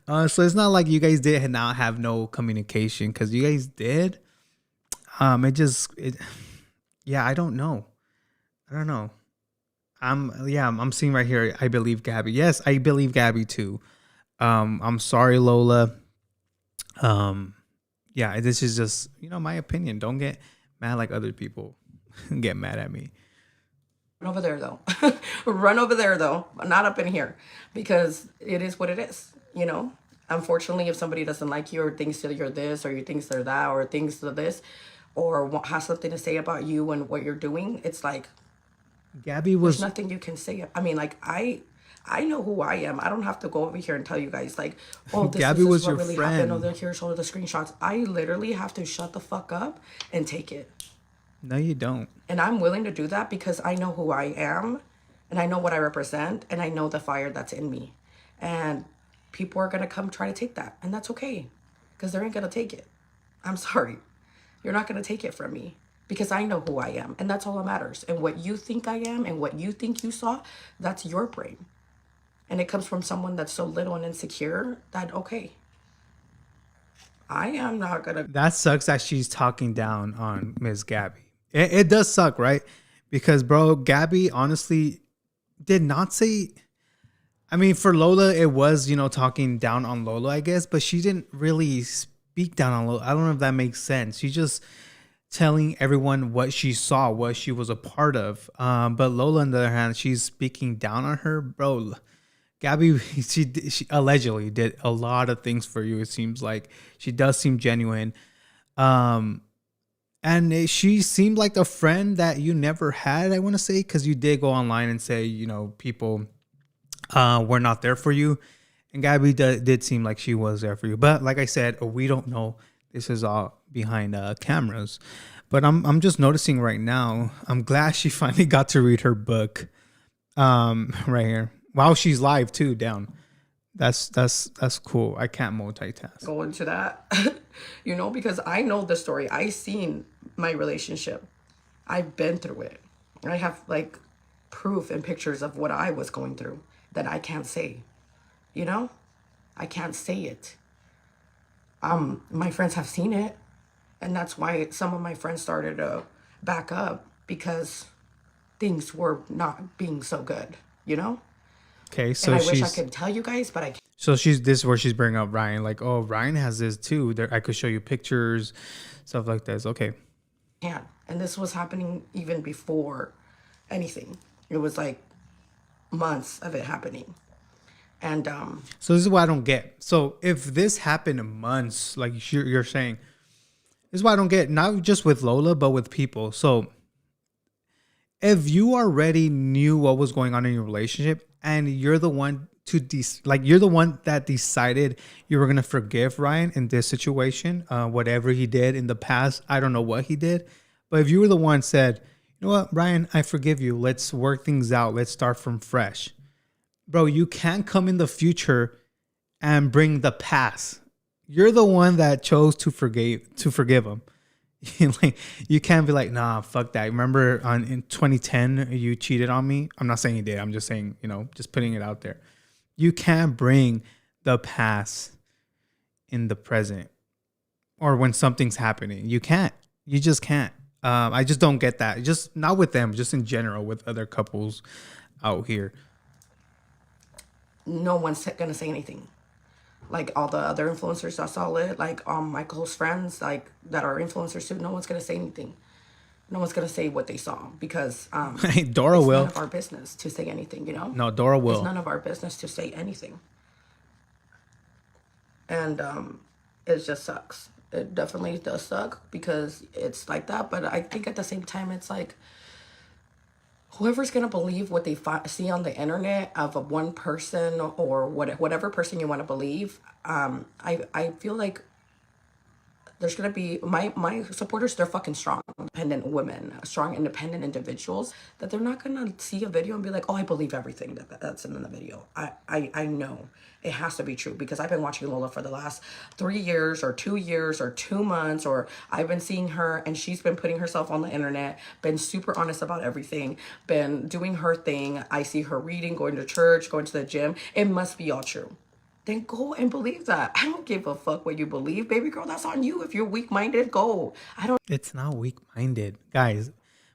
So it's not like you guys did not have no communication, because you guys did. Yeah, I don't know. I'm seeing right here. I believe Gabby. Yes, I believe Gabby too. I'm sorry, Lola. Yeah, this is just, my opinion. Don't get mad like other people get mad at me. Run over there though. Run over there though, not up in here, because it is what it is. Unfortunately, if somebody doesn't like you or thinks that you're this or you thinks they're that or thinks they're this or has something to say about you and what you're doing, it's like Gabby was there's nothing you can say. I mean, like I know who I am. I don't have to go over here and tell you guys like, oh, this Gabby is was what your really friend. happened. Oh, here's all the screenshots. I literally have to shut the fuck up and take it. No, you don't. And I'm willing to do that because I know who I am and I know what I represent and I know the fire that's in me. And people are going to come try to take that. And that's okay, because they ain't going to take it. I'm sorry. You're not going to take it from me, because I know who I am. And that's all that matters. And what you think I am and what you think you saw, that's your brain. And it comes from someone that's so little and insecure that, okay, I am not going to. That sucks that she's talking down on Miss Gabby. It does suck, right? Because, bro, Gabby honestly did not say... I mean, for Lola, it was, talking down on Lola, I guess. But she didn't really speak down on Lola. I don't know if that makes sense. She's just telling everyone what she saw, what she was a part of. But Lola, on the other hand, she's speaking down on her. Bro, Gabby, she allegedly did a lot of things for you, it seems like. She does seem genuine. And she seemed like a friend that you never had, I want to say, because you did go online and say, people were not there for you. And Gabby did seem like she was there for you. But like I said, we don't know. This is all behind cameras. But I'm just noticing right now, I'm glad she finally got to read her book right here. While she's live too, down. That's cool. I can't multitask. Go into that, because I know the story. I seen my relationship. I've been through it. I have like proof and pictures of what I was going through that I can't say. I can't say it. My friends have seen it, and that's why some of my friends started to back up, because things were not being so good. Okay, so and I wish I could tell you guys, but I can't. So this is where she's bringing up Ryan, like, oh, Ryan has this too. There, I could show you pictures, stuff like this. Okay. Yeah, and this was happening even before anything. It was like months of it happening, and so this is what I don't get. So if this happened in months, like you're saying, this is what I don't get. Not just with Lola, but with people. So if you already knew what was going on in your relationship, and you're the one you're the one that decided you were gonna forgive Ryan in this situation, whatever he did in the past, I don't know what he did, but if you were the one said, you know what, Ryan, I forgive you. Let's work things out. Let's start from fresh, bro. You can't come in the future and bring the past. You're the one that chose to forgive him. Like, you can't be like, nah, fuck that. Remember in 2010 you cheated on me? I'm not saying you did. I'm just saying, just putting it out there. You can't bring the past in the present, or when something's happening. You can't. You just can't. I just don't get that. Just not with them, just in general with other couples out here. No one's gonna say anything. Like all the other influencers that saw it, like my close friends, like that are influencers too, no one's gonna say anything. No one's gonna say what they saw, because Dora it's will. none of our business to say anything. No, Dora will. It's none of our business to say anything. And it just sucks. It definitely does suck, because it's like that. But I think at the same time, it's like, whoever's gonna believe what they see on the internet of a one person or whatever person you want to believe, I feel like there's gonna be my supporters. They're fucking strong, independent women, strong, independent individuals. That they're not gonna see a video and be like, "Oh, I believe everything that's in the video." I know it has to be true because I've been watching Lola for the last 3 years or 2 years or 2 months, or I've been seeing her and she's been putting herself on the internet, been super honest about everything, been doing her thing. I see her reading, going to church, going to the gym. It must be all true. Then go and believe that. I don't give a fuck what you believe, baby girl. That's on you. If you're weak-minded, go. I don't. It's not weak-minded, guys.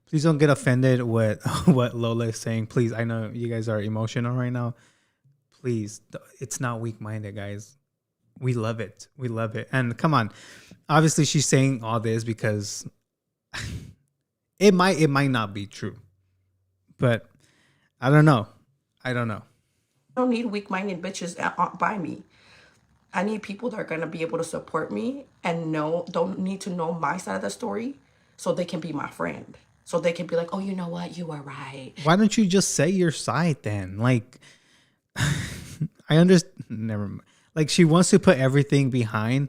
Please don't get offended with what Lola is saying. Please, I know you guys are emotional right now. Please, it's not weak-minded, guys. We love it. We love it. And come on, obviously she's saying all this because it might not be true, but I don't know. I don't need weak-minded bitches by me. I need people that are gonna be able to support me and don't need to know my side of the story, so they can be my friend. So they can be like, "Oh, you know what? You were right." Why don't you just say your side then? Like, I understand. Never mind. Like, she wants to put everything behind,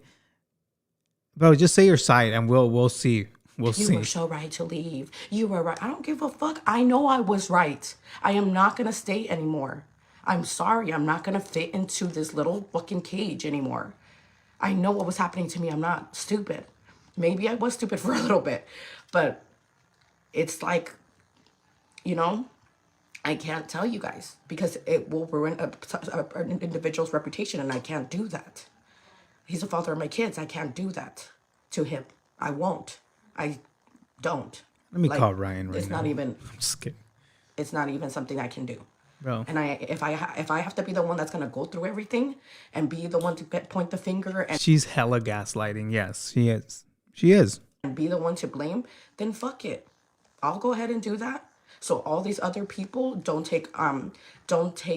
bro. Just say your side, and we'll see. We'll You see. were so right to leave. You were right. I don't give a fuck. I know I was right. I am not gonna stay anymore. I'm sorry. I'm not gonna fit into this little fucking cage anymore. I know what was happening to me. I'm not stupid. Maybe I was stupid for a little bit, but it's like, you know, I can't tell you guys because it will ruin an individual's reputation, and I can't do that. He's the father of my kids. I can't do that to him. I won't. I don't. Let me Like, call Ryan right it's now. not even. I'm just kidding, It's not even something I can do. bro. And if I have to be the one that's gonna go through everything and be the one to point the finger and She's hella gaslighting. Yes, she is. She is. be the one to blame, then fuck it. I'll go ahead and do that. So all these other people don't take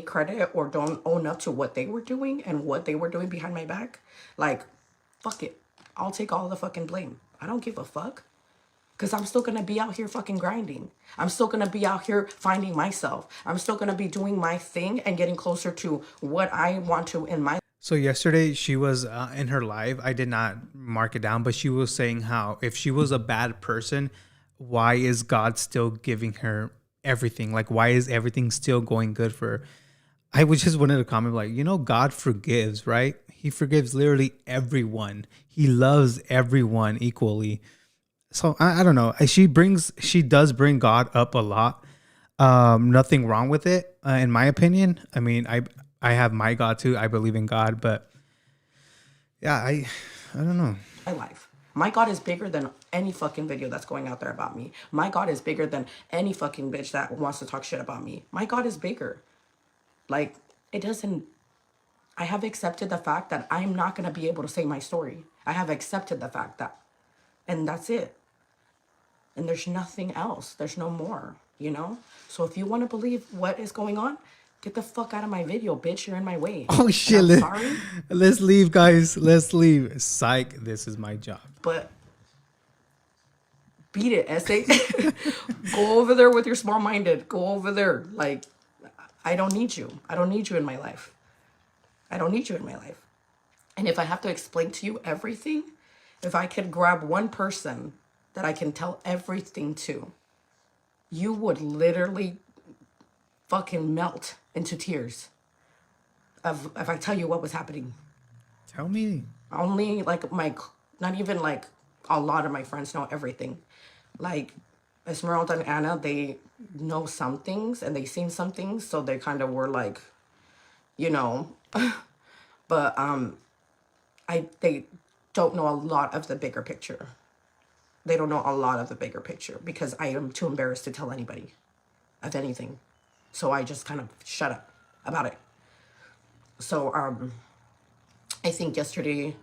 credit or don't own up to what they were doing and what they were doing behind my back. Like, fuck it. I'll take all the fucking blame. I don't give a fuck. Because I'm still going to be out here fucking grinding. I'm still going to be out here finding myself. I'm still going to be doing my thing and getting closer to what I want to in my. So yesterday she was in her live. I did not mark it down, but she was saying how if she was a bad person, why is God still giving her everything? Like, why is everything still going good for her? I would just wanted to comment like, God forgives, right? He forgives literally everyone. He loves everyone equally. So I don't know. She does bring God up a lot. Nothing wrong with it, in my opinion. I mean, I have my God too. I believe in God, but yeah, I don't know. My life. My God is bigger than any fucking video that's going out there about me. My God is bigger than any fucking bitch that wants to talk shit about me. My God is bigger. Like, it doesn't. I have accepted the fact that I'm not going to be able to say my story. I have accepted the fact that. And that's it. And there's nothing else. There's no more, So if you want to believe what is going on, get the fuck out of my video, bitch. You're in my way. Oh shit! And I'm sorry, Let's leave, guys. Let's leave. Psych. This is my job. but beat it, essay. Go over there with your small-minded. Go over there. Like, I don't need you. I don't need you in my life. I don't need you in my life. And if I have to explain to you everything, if I could grab one person that I can tell everything to, you would literally fucking melt into tears if I tell you what was happening. Tell me. Only like not even like a lot of my friends know everything. Like Esmeralda and Anna, they know some things and they seen some things, so they kind of were like, but they don't know a lot of the bigger picture. They don't know a lot of the bigger picture because I am too embarrassed to tell anybody of anything. So I just kind of shut up about it. So I think yesterday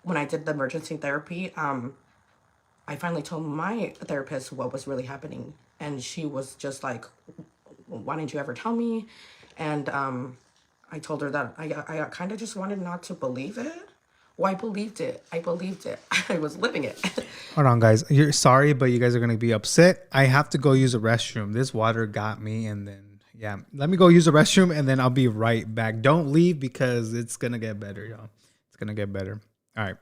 when I did the emergency therapy, I finally told my therapist what was really happening. And she was just like, why didn't you ever tell me? And I told her that I kind of just wanted not to believe it Well, I believed it. I believed it. I was living it. Hold on, guys. You're sorry, but you guys are gonna be upset. I have to go use a restroom. This water got me, and then yeah, let me go use the restroom, and then I'll be right back. Don't leave because it's gonna get better, y'all. It's gonna get better. All right.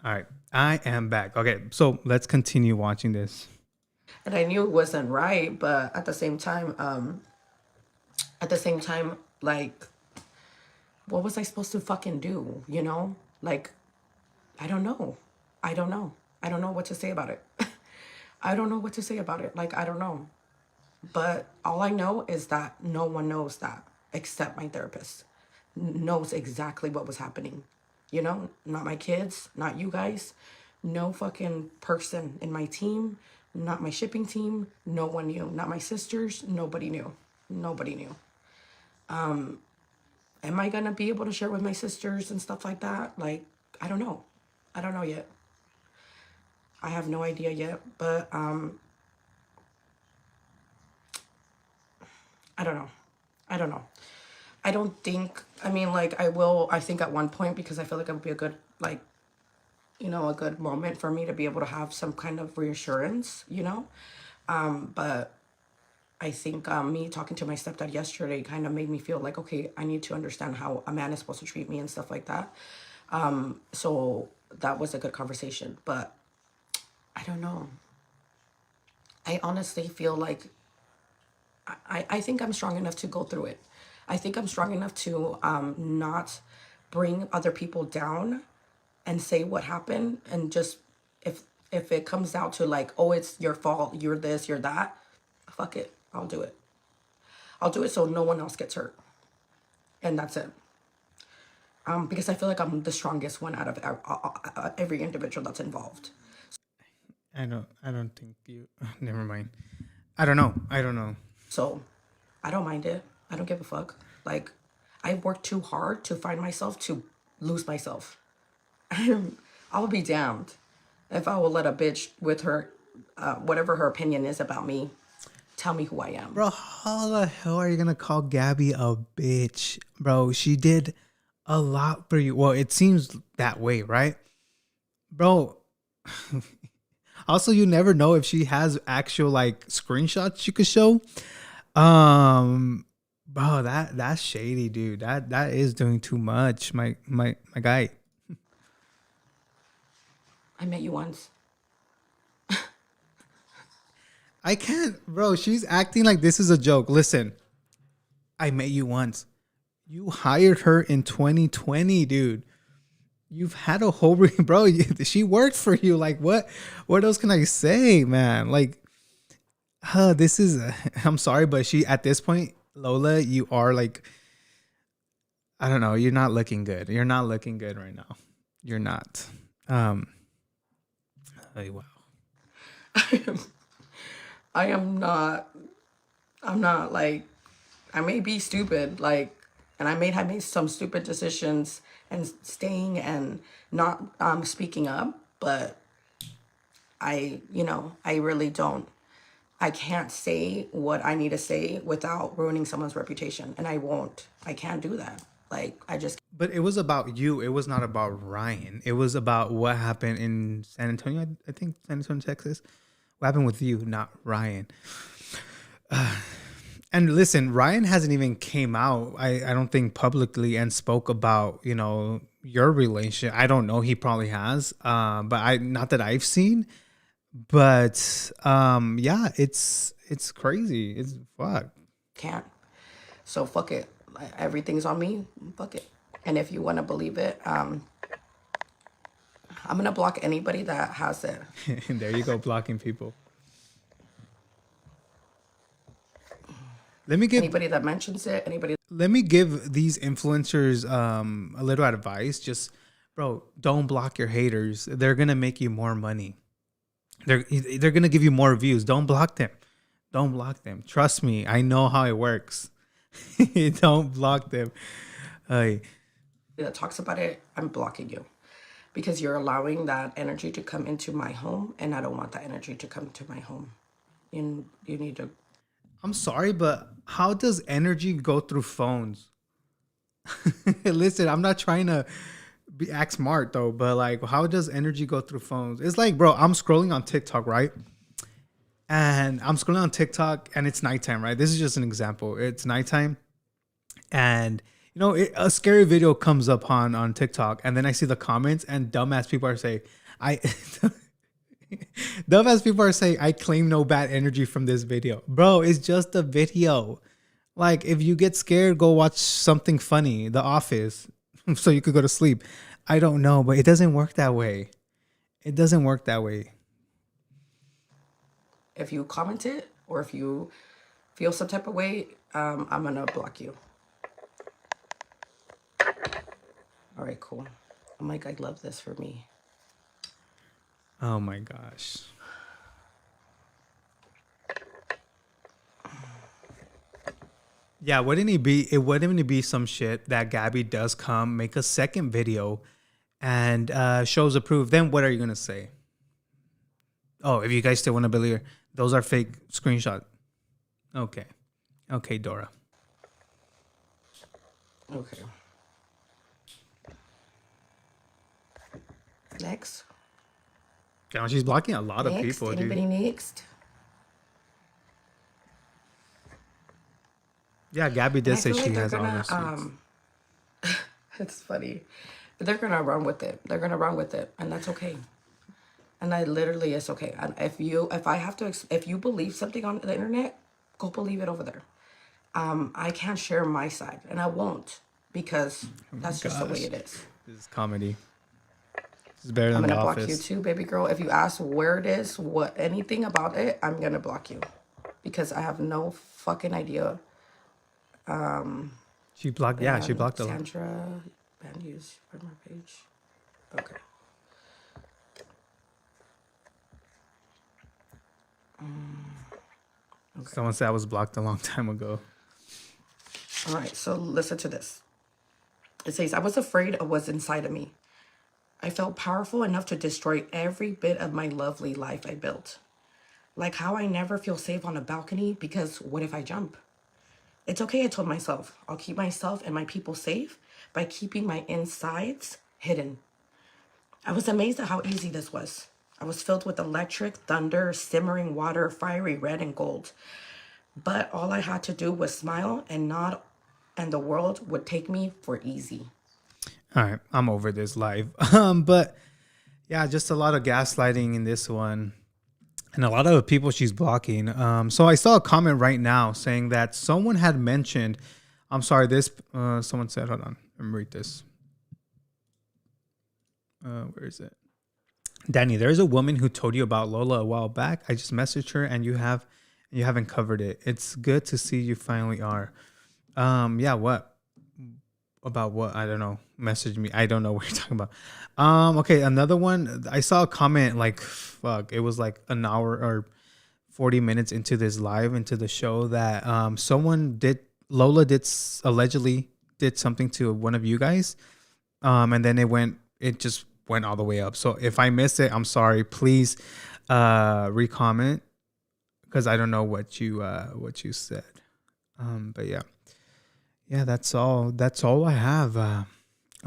All right. I am back. Okay, so let's continue watching this. And I knew it wasn't right, but at the same time, like, what was I supposed to fucking do? You know, like, I don't know. I don't know. I don't know what to say about it. I don't know what to say about it. Like, I don't know. But all I know is that no one knows that except my therapist knows exactly what was happening. You know, not my kids, not you guys, no fucking person in my team, not my shipping team, no one knew. Not my sisters, nobody knew. Nobody knew. Am I gonna be able to share with my sisters and stuff like that? Like, I don't know. I don't know yet. I have no idea yet, but I don't know. I don't know. I don't think, I mean, like, I think at one point, because I feel like it would be a good, like, you know, a good moment for me to be able to have some kind of reassurance, you know? But I think me talking to my stepdad yesterday kind of made me feel like, okay, I need to understand how a man is supposed to treat me and stuff like that. So that was a good conversation, but I don't know. I honestly feel like I think I'm strong enough to go through it. I think I'm strong enough to not bring other people down and say what happened, and just if it comes out to like, oh, it's your fault, you're this, you're that, fuck it, I'll do it. I'll do it so no one else gets hurt, and that's it. Because I feel like I'm the strongest one out of every individual that's involved. I don't think you. Never mind. I don't know. I don't know. So I don't mind it. I don't give a fuck. Like, I worked too hard to find myself to lose myself. I'll be damned if I will let a bitch with her, whatever her opinion is about me, tell me who I am. Bro, how the hell are you gonna call Gabby a bitch? Bro, she did a lot for you. Well, it seems that way, right? Bro. Also, you never know if she has actual like screenshots you could show. Bro, that's shady, dude. That is doing too much. My guy. I met you once. I can't, bro. She's acting like this is a joke. Listen, I met you once. You hired her in 2020, dude. You've had a whole bro. She worked for you. Like what? What else can I say, man? Like, this is. I'm sorry, but she at this point, Lola, you are like, I don't know. You're not looking good. You're not looking good right now. You're not. Oh, wow. I am not. I'm not like. I may be stupid, like, and I may have made some stupid decisions and staying and not speaking up, but I really don't. I can't say what I need to say without ruining someone's reputation, and I won't. I can't do that. Like, I just. But it was about you. It was not about Ryan. It was about what happened in San Antonio. I think San Antonio, Texas. What happened with you, not Ryan. And listen, Ryan hasn't even came out, I don't think, publicly and spoke about, you know, your relationship. I don't know. He probably has. But not that I've seen. But yeah, it's crazy. It's fuck. Can't. So fuck it. Everything's on me. Fuck it. And if you want to believe it, I'm gonna block anybody that has it. And there you go, blocking people. Let me give Anybody that mentions it, anybody. let me give these influencers a little advice. Just, bro, don't block your haters. They're gonna make you more money. They're gonna give you more views. Don't block them. Don't block them. Trust me, I know how it works. Don't block them. Hey, that talks about it, I'm blocking you because you're allowing that energy to come into my home, and I don't want that energy to come to my home. You need to. I'm sorry, but how does energy go through phones? Listen, I'm not trying to act smart though, but like, how does energy go through phones? It's like, bro, I'm scrolling on TikTok, right? And I'm scrolling on TikTok and it's nighttime, right? This is just an example. It's nighttime. And, you know, a scary video comes up on TikTok. And then I see the comments and dumbass people are saying, I claim no bad energy from this video. Bro, it's just a video. Like, if you get scared, go watch something funny, The Office, so you could go to sleep. I don't know, but it doesn't work that way. It doesn't work that way. If you comment it or if you feel some type of way, I'm gonna block you. All right, cool. I'm like, I love this for me. Oh my gosh. Yeah, wouldn't it be some shit that Gabby does come, make a second video and shows a proof? Then what are you gonna say? Oh, if you guys still want to believe her, those are fake screenshots. Okay, Dora. Okay. Next. Yeah, she's blocking a lot of people, dude. Anybody next? Yeah, Gabby did say she has all gonna, the receipts. It's funny. They're gonna run with it. They're gonna run with it, and that's okay. And I literally, it's okay. And if you believe something on the internet, go believe it over there. I can't share my side, and I won't, because that's just the way it is. This is comedy. This is better than I'm The gonna block Office. you too, baby girl. If you ask where it is, anything about it, I'm gonna block you, because I have no fucking idea. She blocked. Yeah, she blocked a lot. Sandra, band use from my page. Okay. Someone said I was blocked a long time ago. All right, so listen to this. It says, I was afraid of what's inside of me. I felt powerful enough to destroy every bit of my lovely life I built. Like how I never feel safe on a balcony because what if I jump? It's okay, I told myself. I'll keep myself and my people safe by keeping my insides hidden. I was amazed at how easy this was. I was filled with electric, thunder, simmering water, fiery red and gold. But all I had to do was smile and nod, and the world would take me for easy. All right, I'm over this live. But yeah, just a lot of gaslighting in this one. And a lot of people she's blocking. So I saw a comment right now saying that someone had mentioned, I'm sorry, someone said, hold on, let me read this. Where is it? Danny, there's a woman who told you about Lola a while back. I just messaged her and you haven't covered it. It's good to see you finally are. Yeah, what? About what? I don't know. Message me. I don't know what you're talking about. Okay, another one. I saw a comment like, fuck, it was like an hour or 40 minutes into this live, into the show, that Lola allegedly did something to one of you guys. And then it just went all the way up. So if I missed it, I'm sorry. Please re-comment, because I don't know what you said. But yeah. Yeah, that's all I have. I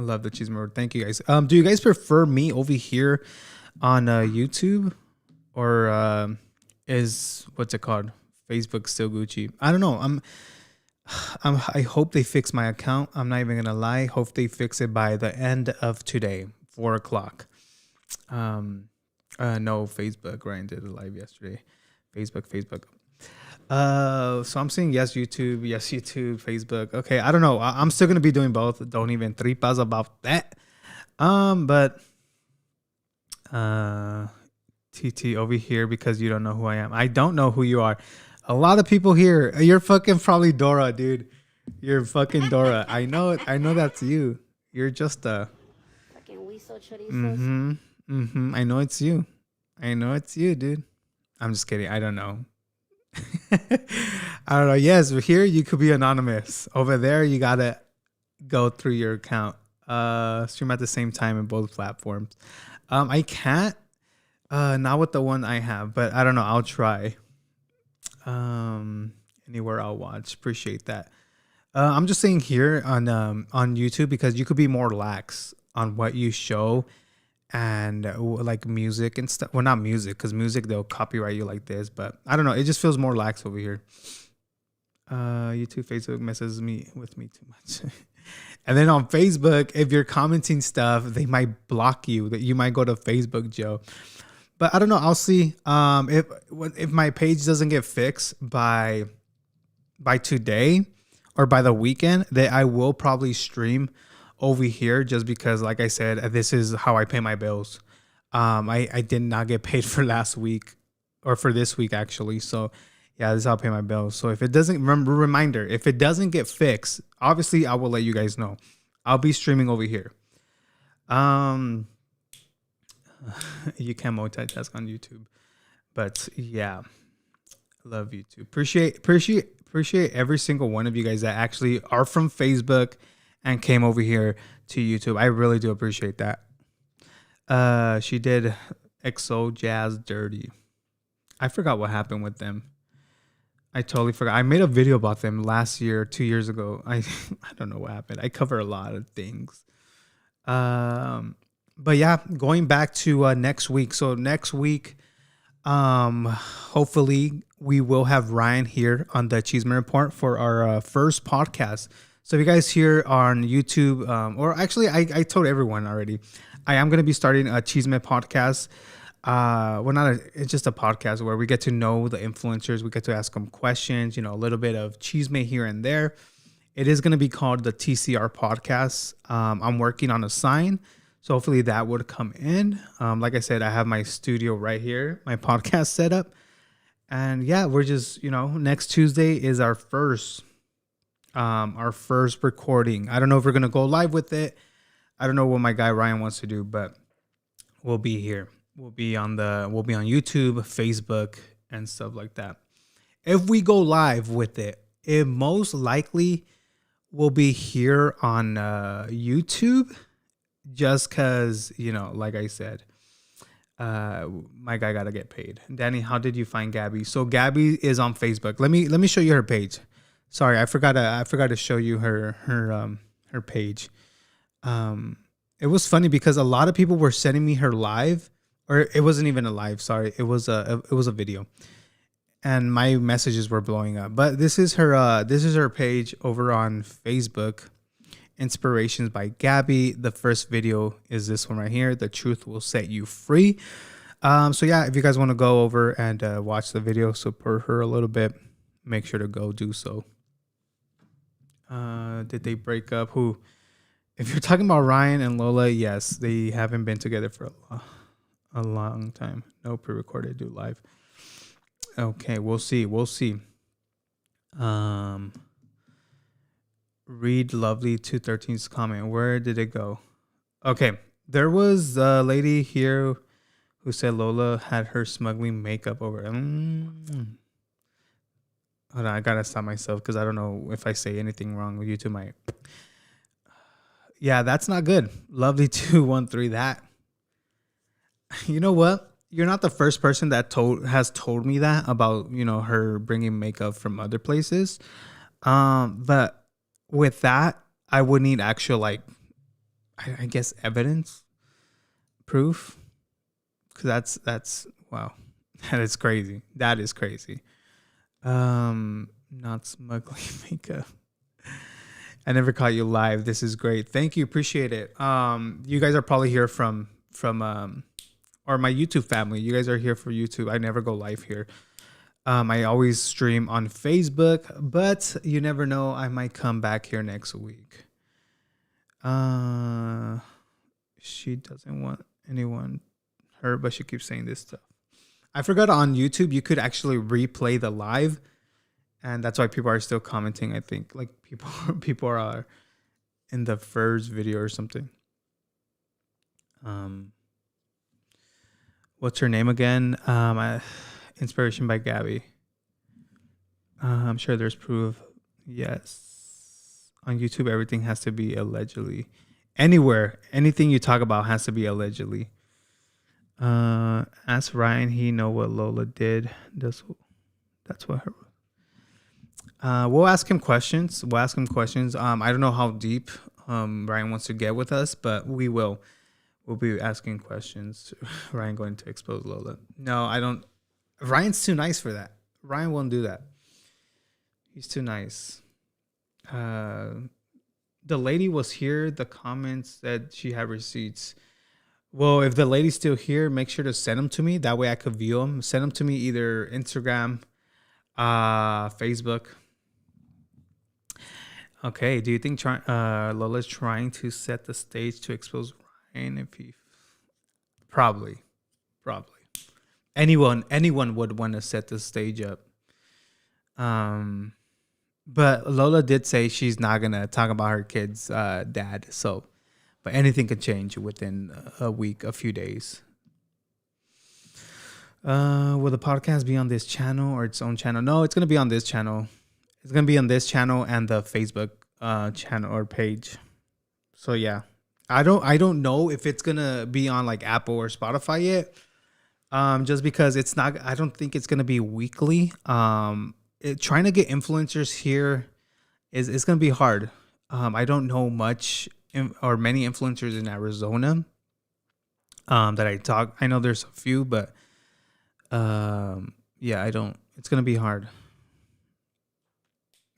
love the CHISME word. Thank you guys. Do you guys prefer me over here on YouTube, or is what's it called, Facebook's still Gucci. I don't know. I hope they fix my account. I'm not even gonna lie. Hope they fix it by the end of today, 4:00. No, Facebook. Ryan did a live yesterday. Facebook. So I'm saying yes, YouTube, Facebook. Okay, I don't know. I'm still gonna be doing both. Don't even tripas about that. But TT over here because you don't know who I am. I don't know who you are. A lot of people here. You're fucking probably Dora, dude. You're fucking Dora. I know that's you. You're just a fucking hueso chorizos. I know it's you. Dude. I'm just kidding. I don't know. I don't know. Yes, here you could be anonymous. Over there, you gotta go through your account. Stream at the same time in both platforms. I can't. Not with the one I have, but I don't know. I'll try. Anywhere I'll watch. Appreciate that. I'm just saying here on YouTube because you could be more lax on what you show and like music and stuff. Well, not music because music they'll copyright you like this, but I don't know. It just feels more lax over here. YouTube, Facebook messes with me too much. And then on Facebook, if you're commenting stuff, they might block you. That you might go to Facebook jail. But I don't know. I'll see. If my page doesn't get fixed by today or by the weekend, that I will probably stream over here just because, like I said, this is how I pay my bills. I did not get paid for last week or for this week actually. So yeah, this is how I pay my bills. So if it doesn't, reminder, if it doesn't get fixed, obviously I will let you guys know. I'll be streaming over here. You can multitask on YouTube, but yeah, love YouTube. Appreciate every single one of you guys that actually are from Facebook and came over here to YouTube. I really do appreciate that. She did XO Jazz Dirty. I forgot what happened with them. I totally forgot. I made a video about them last year, 2 years ago. I don't know what happened. I cover a lot of things. But yeah, going back to next week. So next week, hopefully we will have Ryan here on the CHISME Report for our first podcast. So if you guys here on YouTube, or actually I told everyone already, I am going to be starting a CHISME podcast. It's just a podcast where we get to know the influencers. We get to ask them questions, a little bit of CHISME here and there. It is going to be called the TCR podcast. I'm working on a sign. So hopefully that would come in. Like I said, I have my studio right here, my podcast setup. And yeah, we're just, next Tuesday is our first recording. I don't know if we're going to go live with it. I don't know what my guy Ryan wants to do, but we'll be here. We'll be on YouTube, Facebook, and stuff like that. If we go live with it, it most likely will be here on YouTube. Just because, like I said, my guy got to get paid. Danny, how did you find Gabby? So Gabby is on Facebook. Let me show you her page. Sorry, I forgot to show you her page. It was funny because a lot of people were sending me her live, or it wasn't even a live. Sorry, it was a video, and my messages were blowing up. But this is her page over on Facebook. Inspirations by Gabby. The first video is this one right here. The truth will set you free. So yeah, if you guys want to go over and watch the video, support her a little bit, make sure to go do so. Did they break up? Who? If you're talking about Ryan and Lola, yes, they haven't been together for a long time. No pre-recorded, do live. Okay, we'll see. Read Lovely 213's comment. Where did it go? Okay, there was a lady here who said Lola had her smuggling makeup over. Hold on, I gotta stop myself because I don't know if I say anything wrong. YouTube might. Yeah, that's not good. Lovely 213. That. You know what? You're not the first person that has told me that about her bringing makeup from other places. But with that, I would need actual, I guess, evidence, proof, because that's wow, that is crazy. Not smuggling makeup. I never caught you live. This is great. Thank you. Appreciate it. You guys are probably here from or my YouTube family. You guys are here for YouTube. I never go live here. I always stream on Facebook, but you never know. I might come back here next week. She doesn't want anyone hurt, but she keeps saying this stuff. I forgot on YouTube you could actually replay the live, and that's why people are still commenting. I think like people are in the first video or something. What's her name again? Inspiration by Gabby. I'm sure there's proof. Yes. On YouTube, everything has to be allegedly. Anywhere, anything you talk about has to be allegedly. Ask Ryan. He know what Lola did. That's what her. We'll ask him questions. I don't know how deep Ryan wants to get with us, but we will. We'll be asking questions. Ryan going to expose Lola. No, I don't. Ryan's too nice for that. Ryan won't do that. He's too nice. The lady was here. The comments said she had receipts. Well, if the lady's still here, make sure to send them to me. That way I could view them. Send them to me either Instagram, Facebook. Okay. Do you think Lola's trying to set the stage to expose Ryan? If he probably. Anyone would want to set the stage up. But Lola did say she's not gonna talk about her kid's dad. So, but anything could change within a week, a few days. Will the podcast be on this channel or its own channel? No, it's gonna be on this channel. It's gonna be on this channel and the Facebook channel or page. So yeah, I don't know if it's gonna be on like Apple or Spotify yet. Just because it's not. I don't think it's gonna be weekly. Trying to get influencers here is going to be hard. I don't know much or many influencers in Arizona that I talk. I know there's a few, but yeah, I don't. It's going to be hard.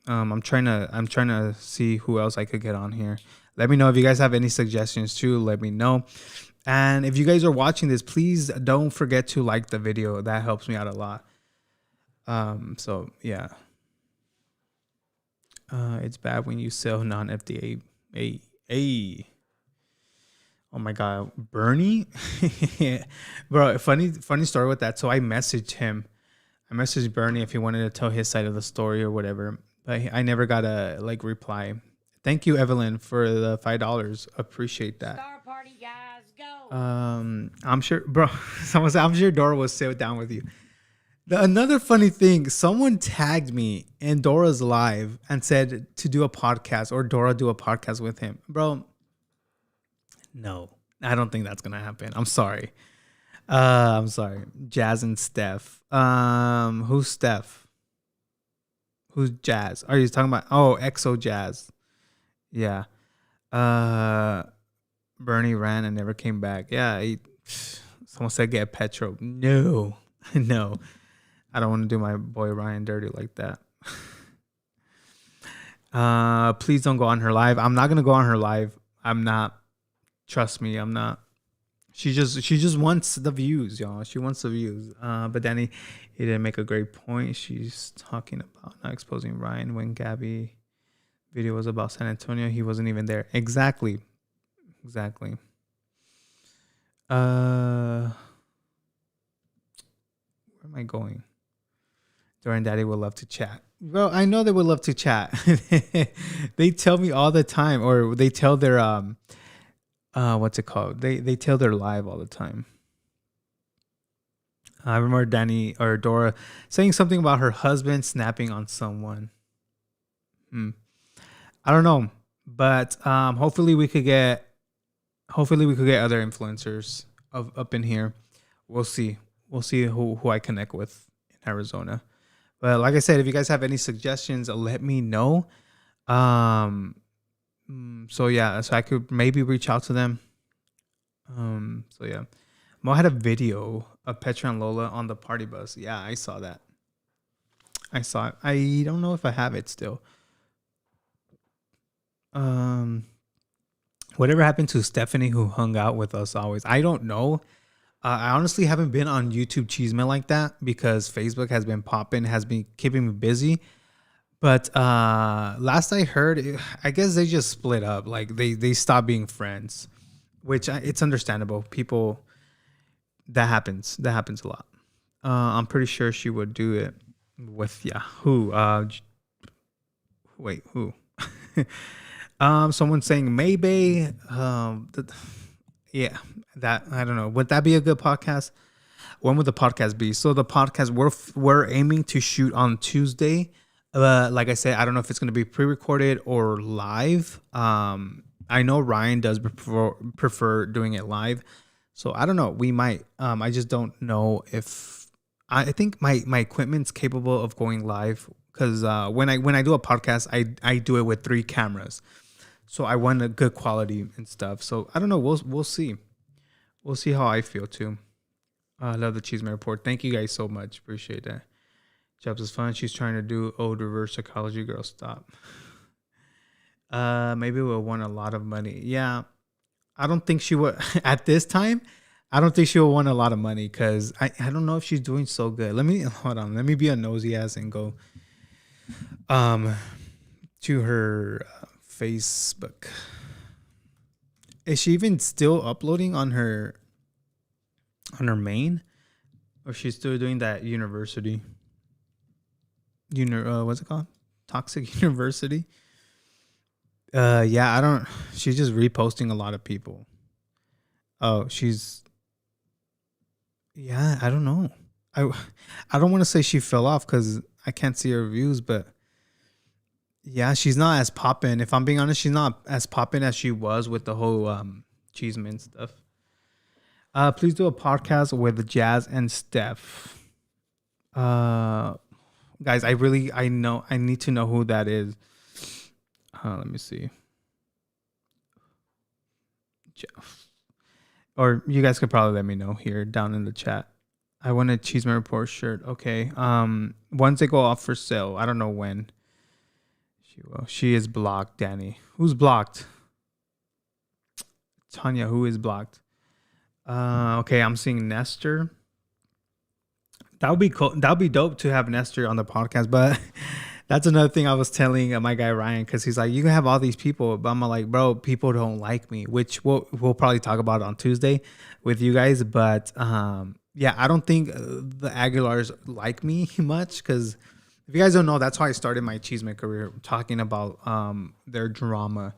I'm trying to see who else I could get on here. Let me know if you guys have any suggestions too. Let me know. And if you guys are watching this, please don't forget to like the video. That helps me out a lot. So yeah, it's bad when you sell non-FDA. Oh my God, Bernie, bro. Funny story with that. So I messaged him. I messaged Bernie if he wanted to tell his side of the story or whatever, but I never got a reply. Thank you, Evelyn, for the $5. Appreciate that. Star party, guys, go. I'm sure, bro. Someone said I'm sure Dora will sit down with you. Another funny thing, someone tagged me in Dora's live and said to do a podcast or Dora do a podcast with him. Bro, no, I don't think that's going to happen. I'm sorry. Jazz and Steph. Who's Steph? Who's Jazz? Are you talking about? Oh, EXO Jazz. Yeah. Bernie ran and never came back. Yeah. Someone said get Petro. No. I don't want to do my boy Ryan dirty like that. Please don't go on her live. I'm not gonna go on her live. I'm not. Trust me, I'm not. She just wants the views, y'all. She wants the views. But Danny, he didn't make a great point. She's talking about not exposing Ryan when Gabby video was about San Antonio. He wasn't even there. Exactly. Where am I going? Dora and Daddy would love to chat. Bro, I know they would love to chat. They tell me all the time, or they tell their what's it called? They tell their live all the time. I remember Danny or Dora saying something about her husband snapping on someone. I don't know, but hopefully we could get other influencers up in here. We'll see who I connect with in Arizona. But like I said, if you guys have any suggestions, let me know. So yeah, so I could maybe reach out to them. So yeah, Mo had a video of Petra and Lola on the party bus. Yeah, I saw that. I saw it. I don't know if I have it still. Whatever happened to Stephanie who hung out with us always? I don't know. I honestly haven't been on YouTube Chisme like that because Facebook has been popping, has been keeping me busy. But last I heard, I guess they just split up. Like they stopped being friends, which it's understandable. People, that happens. That happens a lot. I'm pretty sure she would do it with who? Wait, who? Someone saying maybe. Yeah, that I don't know. Would that be a good podcast? When would the podcast be? So the podcast we're aiming to shoot on Tuesday. Like I said, I don't know if it's going to be pre-recorded or live. I know Ryan does prefer doing it live, so I don't know. We might. I just don't know if I think my equipment's capable of going live because when I do a podcast, I do it with 3 cameras, so I want a good quality and stuff. So I don't know. We'll see. We'll see how I feel too. I love the Chisme report. Thank you guys so much. Appreciate that. Jobs is fun. She's trying to do old reverse psychology. Girl, stop. Maybe we'll want a lot of money. Yeah, I don't think she would at this time. I don't think she will want a lot of money because I don't know if she's doing so good. Hold on. Let me be a nosy ass and go to her Facebook. Is she even still uploading on her main, or she's still doing that university? What's it called? Toxic University. Yeah, I don't. She's just reposting a lot of people. Oh, yeah, I don't know. I don't want to say she fell off because I can't see her views, but yeah, she's not as poppin'. If I'm being honest, she's not as poppin' as she was with the whole Cheeseman stuff. Please do a podcast with Jazz and Steph. Guys, I need to know who that is. Let me see. Jeff. Or you guys could probably let me know here down in the chat. I want a Chisme report shirt. Okay. Once they go off for sale, I don't know when. She is blocked, Danny. Who's blocked? Tanya, who is blocked? Okay, I'm seeing Nestor. That would be cool. That would be dope to have Nestor on the podcast. But that's another thing I was telling my guy Ryan, because he's like, you can have all these people, but I'm like, bro, people don't like me, which we'll probably talk about on Tuesday with you guys. But yeah, I don't think the Aguilars like me much, because if you guys don't know, that's how I started my Chisme career, talking about their drama.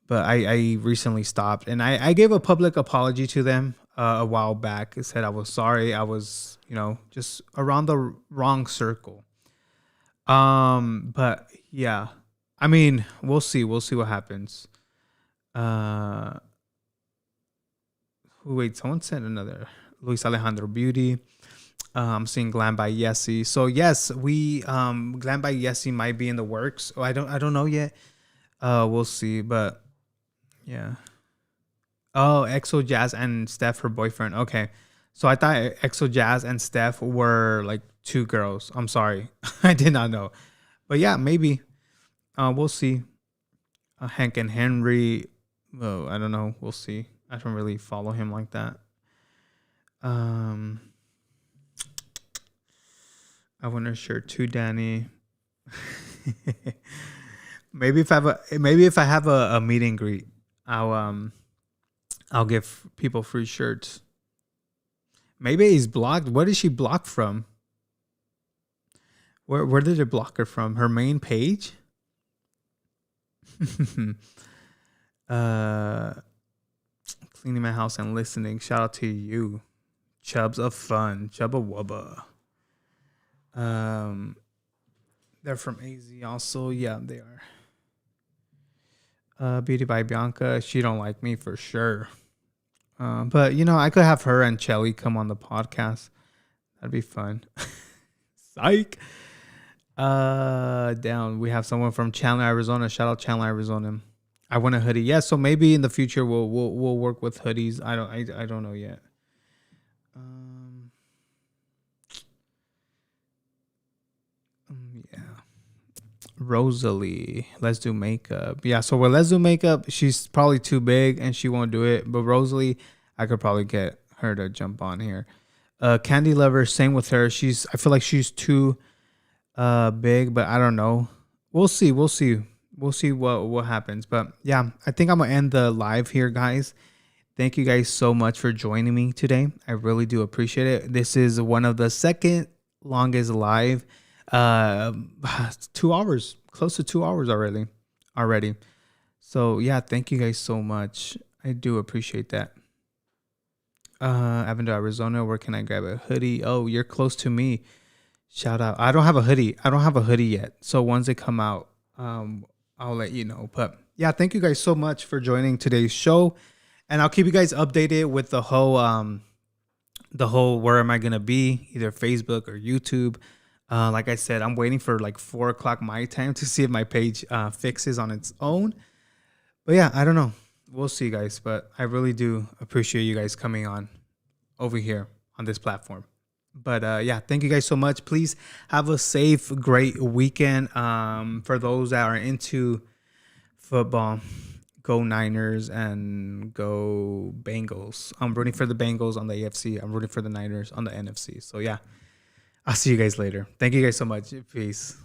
But I recently stopped, and I gave a public apology to them a while back. I said I was sorry. I was, just around the wrong circle. But yeah, I mean, we'll see. We'll see what happens. Wait, someone sent another. Luis Alejandro Beauty. I'm seeing Glam by Yessie. So yes, we Glam by Yessie might be in the works. I don't know yet. We'll see, but yeah. Oh, EXO Jazz and Steph, her boyfriend. Okay. So I thought EXO Jazz and Steph were like 2 girls. I'm sorry. I did not know. But yeah, maybe. We'll see. Hank and Henry. Oh, I don't know. We'll see. I don't really follow him like that. I want a shirt too, Danny. Maybe if I have a meet and greet, I'll give people free shirts. Maybe he's blocked. What is she blocked from? Where did it block her from? Her main page? Cleaning my house and listening. Shout out to you. Chubs of Fun. Chubba Wubba. They're from AZ also. Yeah, they are. Beauty by Bianca. She don't like me for sure. But I could have her and Chelly come on the podcast. That'd be fun. Psych. Down. We have someone from Chandler, Arizona. Shout out Chandler, Arizona. I want a hoodie. Yeah, so maybe in the future we'll work with hoodies. I don't know yet. Yeah. Rosalie, let's do makeup. Yeah, so with let's do makeup, she's probably too big and she won't do it. But Rosalie, I could probably get her to jump on here. Candy Lover, same with her. I feel like she's too big, but I don't know. We'll see. We'll see what happens. But yeah, I think I'm gonna end the live here, guys. Thank you guys so much for joining me today. I really do appreciate it. This is one of the second longest live. 2 hours, close to 2 hours already. So yeah, thank you guys so much. I do appreciate that. Avondale, Arizona, where can I grab a hoodie? Oh, you're close to me. Shout out. I don't have a hoodie yet. So once they come out, I'll let you know. But yeah, thank you guys so much for joining today's show. And I'll keep you guys updated with the whole where am I gonna be, either Facebook or YouTube. Like I said, I'm waiting for like 4 o'clock my time to see if my page fixes on its own. But yeah, I don't know. We'll see, guys. But I really do appreciate you guys coming on over here on this platform. But yeah, thank you guys so much. Please have a safe, great weekend. For those that are into football, go Niners and go Bengals. I'm rooting for the Bengals on the AFC. I'm rooting for the Niners on the NFC. So yeah, I'll see you guys later. Thank you guys so much. Peace.